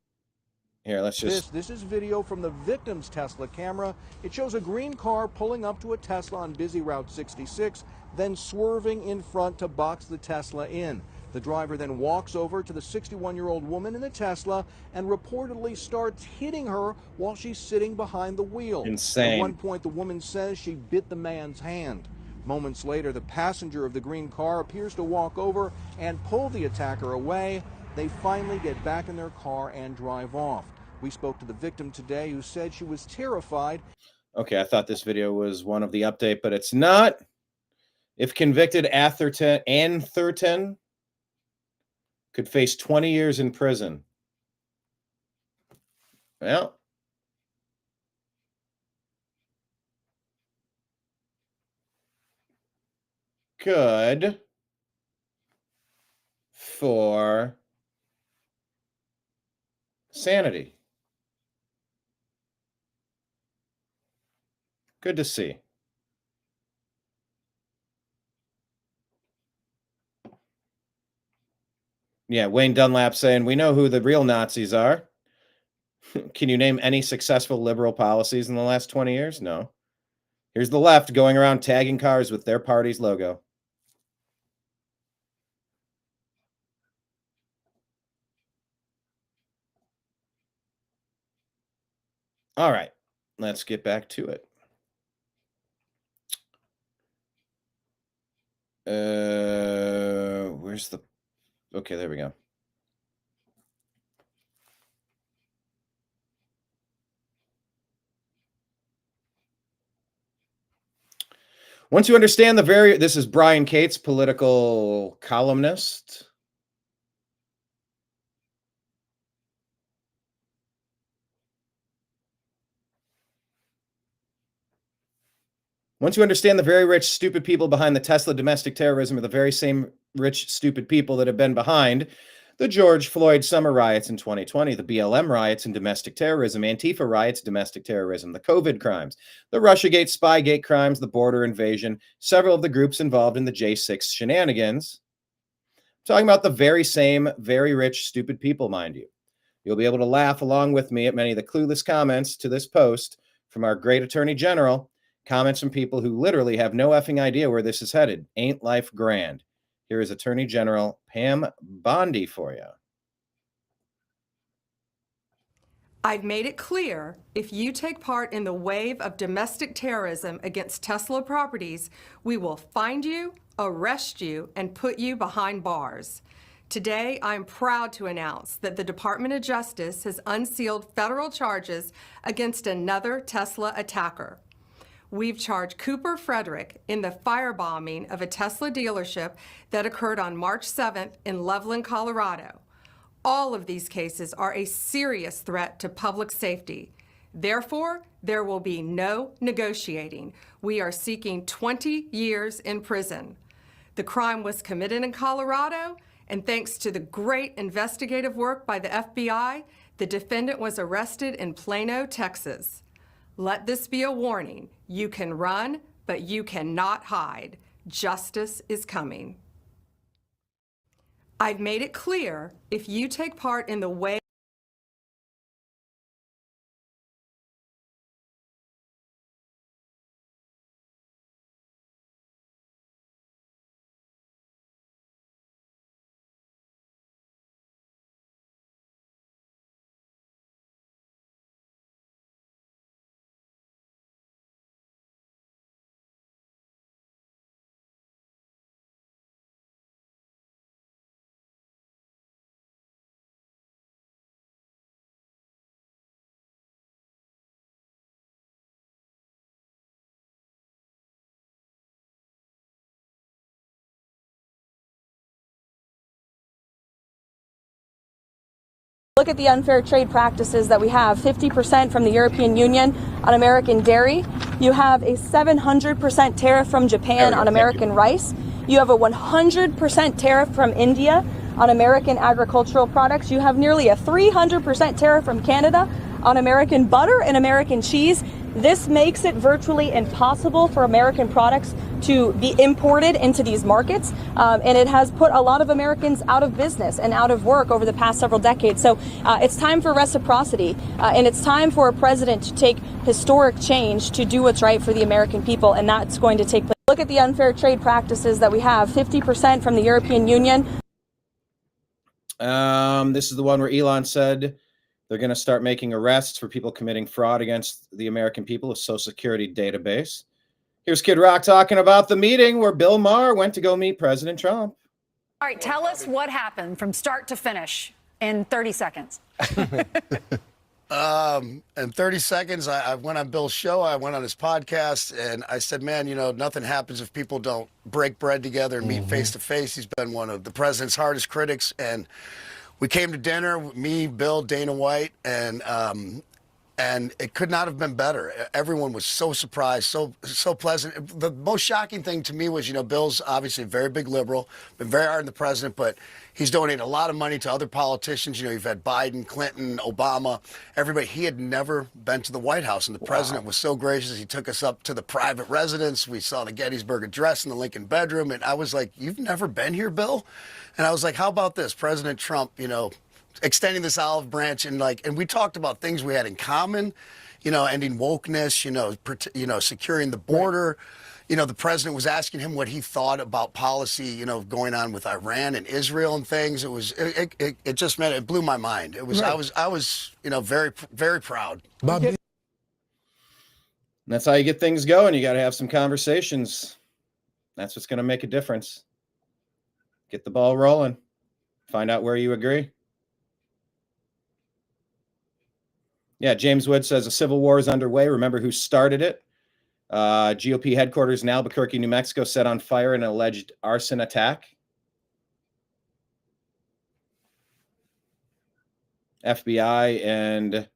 Here, let's just... This is video from the victim's Tesla camera. It shows a green car pulling up to a Tesla on busy Route 66, then swerving in front to box the Tesla in. The driver then walks over to the 61-year-old woman in the Tesla and reportedly starts hitting her while she's sitting behind the wheel. Insane. At one point, the woman says she bit the man's hand. Moments later, the passenger of the green car appears to walk over and pull the attacker away. They finally get back in their car and drive off. We spoke to the victim today, who said she was terrified. Okay, I thought this video was one of the update, but it's not. If convicted, Atherton could face 20 years in prison. Well, good for sanity. Good to see. Yeah, Wayne Dunlap saying, we know who the real Nazis are. Can you name any successful liberal policies in the last 20 years? No. Here's the left going around tagging cars with their party's logo. All right, let's get back to it. Where's the... Okay, there we go. Once you understand the this is Brian Cates, political columnist. Once you understand the very rich, stupid people behind the Tesla domestic terrorism are the very same rich, stupid people that have been behind the George Floyd summer riots in 2020, the BLM riots and domestic terrorism, Antifa riots, domestic terrorism, the COVID crimes, the Russiagate, Spygate crimes, the border invasion, several of the groups involved in the J6 shenanigans. I'm talking about the very same, very rich, stupid people, mind you. You'll be able to laugh along with me at many of the clueless comments to this post from our great Attorney General, comments from people who literally have no effing idea where this is headed. Ain't life grand? Here is Attorney General Pam Bondi for you. I've made it clear, if you take part in the wave of domestic terrorism against Tesla properties, we will find you, arrest you, and put you behind bars. Today, I'm proud to announce that the Department of Justice has unsealed federal charges against another Tesla attacker. We've charged Cooper Frederick in the firebombing of a Tesla dealership that occurred on March 7th in Loveland, Colorado. All of these cases are a serious threat to public safety. Therefore, there will be no negotiating. We are seeking 20 years in prison. The crime was committed in Colorado, and thanks to the great investigative work by the FBI, the defendant was arrested in Plano, Texas. Let this be a warning. You can run, but you cannot hide. Justice is coming. I've made it clear, if you take part in the way look at the unfair trade practices that we have, 50% from the European Union on American dairy. You have a 700% tariff from Japan on American rice. You have a 100% tariff from India on American agricultural products. You have nearly a 300% tariff from Canada on American butter and American cheese. This makes it virtually impossible for American products to be imported into these markets, and it has put a lot of Americans out of business and out of work over the past several decades. So it's time for reciprocity, and it's time for a president to take historic change to do what's right for the American people, and that's going to take place. Look at the unfair trade practices that we have, 50% from the European Union. This is the one where Elon said they're going to start making arrests for people committing fraud against the American people, a Social Security database. Here's Kid Rock talking about the meeting where Bill Maher went to go meet President Trump. All right, tell us what happened from start to finish in 30 seconds. In 30 seconds, I went on Bill's show. I went on his podcast, and I said, man, you know, nothing happens if people don't break bread together and meet face to face. He's been one of the president's hardest critics, and we came to dinner, me, Bill, Dana White, and it could not have been better. Everyone was so surprised, so pleasant. The most shocking thing to me was, you know, Bill's obviously a very big liberal, been very hard on the president, but he's donated a lot of money to other politicians. You know, you've had Biden, Clinton, Obama, everybody. He had never been to the White House, and the president was so gracious. He took us up to the private residence. We saw the Gettysburg Address in the Lincoln bedroom, and I was like, you've never been here, Bill? And I was like, how about this? President Trump, you know, extending this olive branch, and we talked about things we had in common, you know, ending wokeness, you know, securing the border. You know, the president was asking him what he thought about policy, you know, going on with Iran and Israel and things. It just meant, it blew my mind. It was, right. I was, you know, very, very proud. And that's how you get things going. You got to have some conversations. That's what's going to make a difference. Get the ball rolling. Find out where you agree. Yeah, James Wood says a civil war is underway. Remember who started it? GOP headquarters in Albuquerque, New Mexico, set on fire in an alleged arson attack. FBI and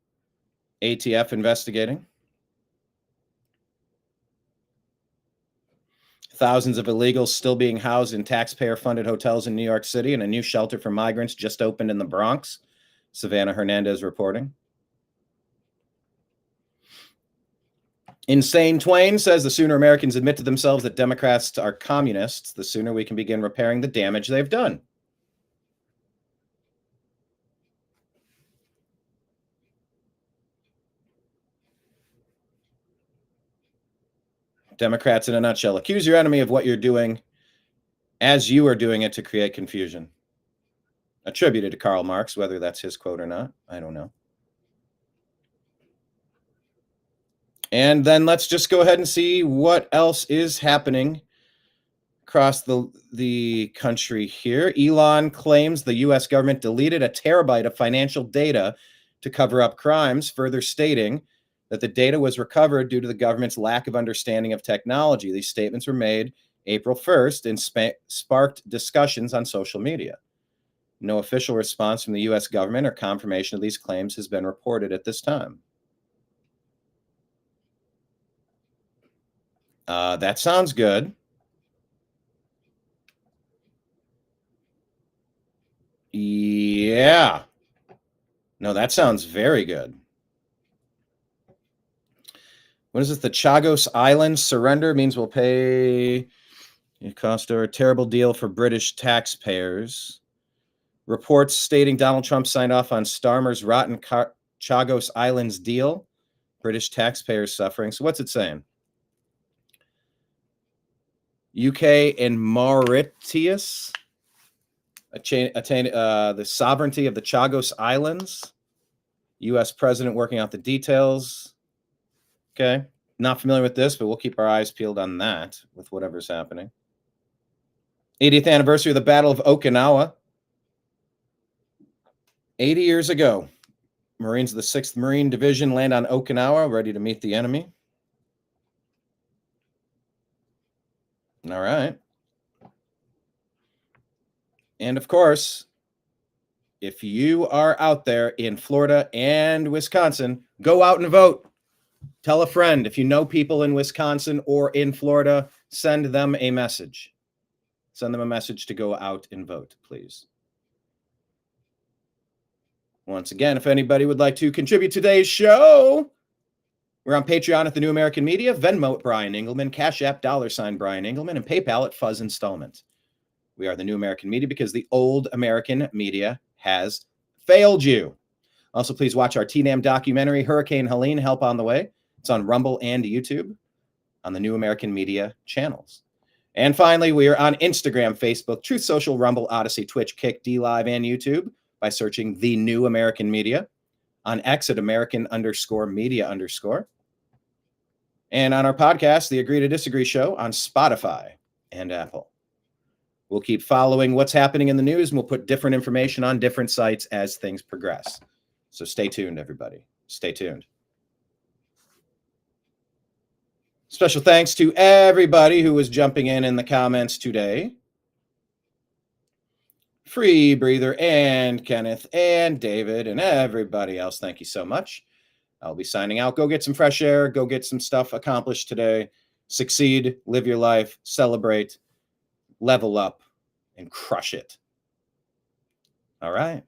ATF investigating. Thousands of illegals still being housed in taxpayer-funded hotels in New York City, and a new shelter for migrants just opened in the Bronx. Savannah Hernandez reporting. Insane Twain says the sooner Americans admit to themselves that Democrats are communists, the sooner we can begin repairing the damage they've done. Democrats in a nutshell. Accuse your enemy of what you're doing as you are doing it to create confusion. Attributed to Karl Marx, whether that's his quote or not, I don't know. And then let's just go ahead and see what else is happening across the country here. Elon claims the U.S. government deleted a terabyte of financial data to cover up crimes, further stating that the data was recovered due to the government's lack of understanding of technology. These statements were made April 1st and sparked discussions on social media. No official response from the U.S. government or confirmation of these claims has been reported at this time. That sounds good. Yeah. No, that sounds very good. What is it? The Chagos Islands surrender means we'll pay it cost a terrible deal for British taxpayers. Reports stating Donald Trump signed off on Starmer's rotten Chagos Islands deal. British taxpayers suffering. So what's it saying? UK and Mauritius attain the sovereignty of the Chagos Islands. U.S. president working out the details. Okay. Not familiar with this, but we'll keep our eyes peeled on that with whatever's happening. 80th anniversary of the Battle of Okinawa. 80 years ago, Marines of the 6th Marine Division land on Okinawa, ready to meet the enemy. All right. And of course, if you are out there in Florida and Wisconsin, go out and vote. Tell a friend. If you know people in Wisconsin or in Florida, send them a message. Send them a message to go out and vote, please. Once again, if anybody would like to contribute to today's show, we're on Patreon at The New American Media, Venmo at Brian Engelman, Cash App, $ Brian Engelman, and PayPal at Fuzz Installment. We are The New American Media because the old American media has failed you. Also, please watch our TNAM documentary, Hurricane Helene, Help on the Way. It's on Rumble and YouTube on the New American Media channels. And finally, we are on Instagram, Facebook, Truth Social, Rumble, Odyssey, Twitch, Kick, DLive, and YouTube by searching The New American Media. On X at American_media_. And on our podcast, The Agree to Disagree Show on Spotify and Apple. We'll keep following what's happening in the news, and we'll put different information on different sites as things progress. So stay tuned, everybody. Stay tuned. Special thanks to everybody who was jumping in the comments today. Free Breather and Kenneth and David and everybody else, thank you so much. I'll be signing out. Go get some fresh air. Go get some stuff accomplished today. Succeed, live your life, celebrate, level up, and crush it. All right.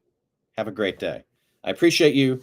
Have a great day. I appreciate you.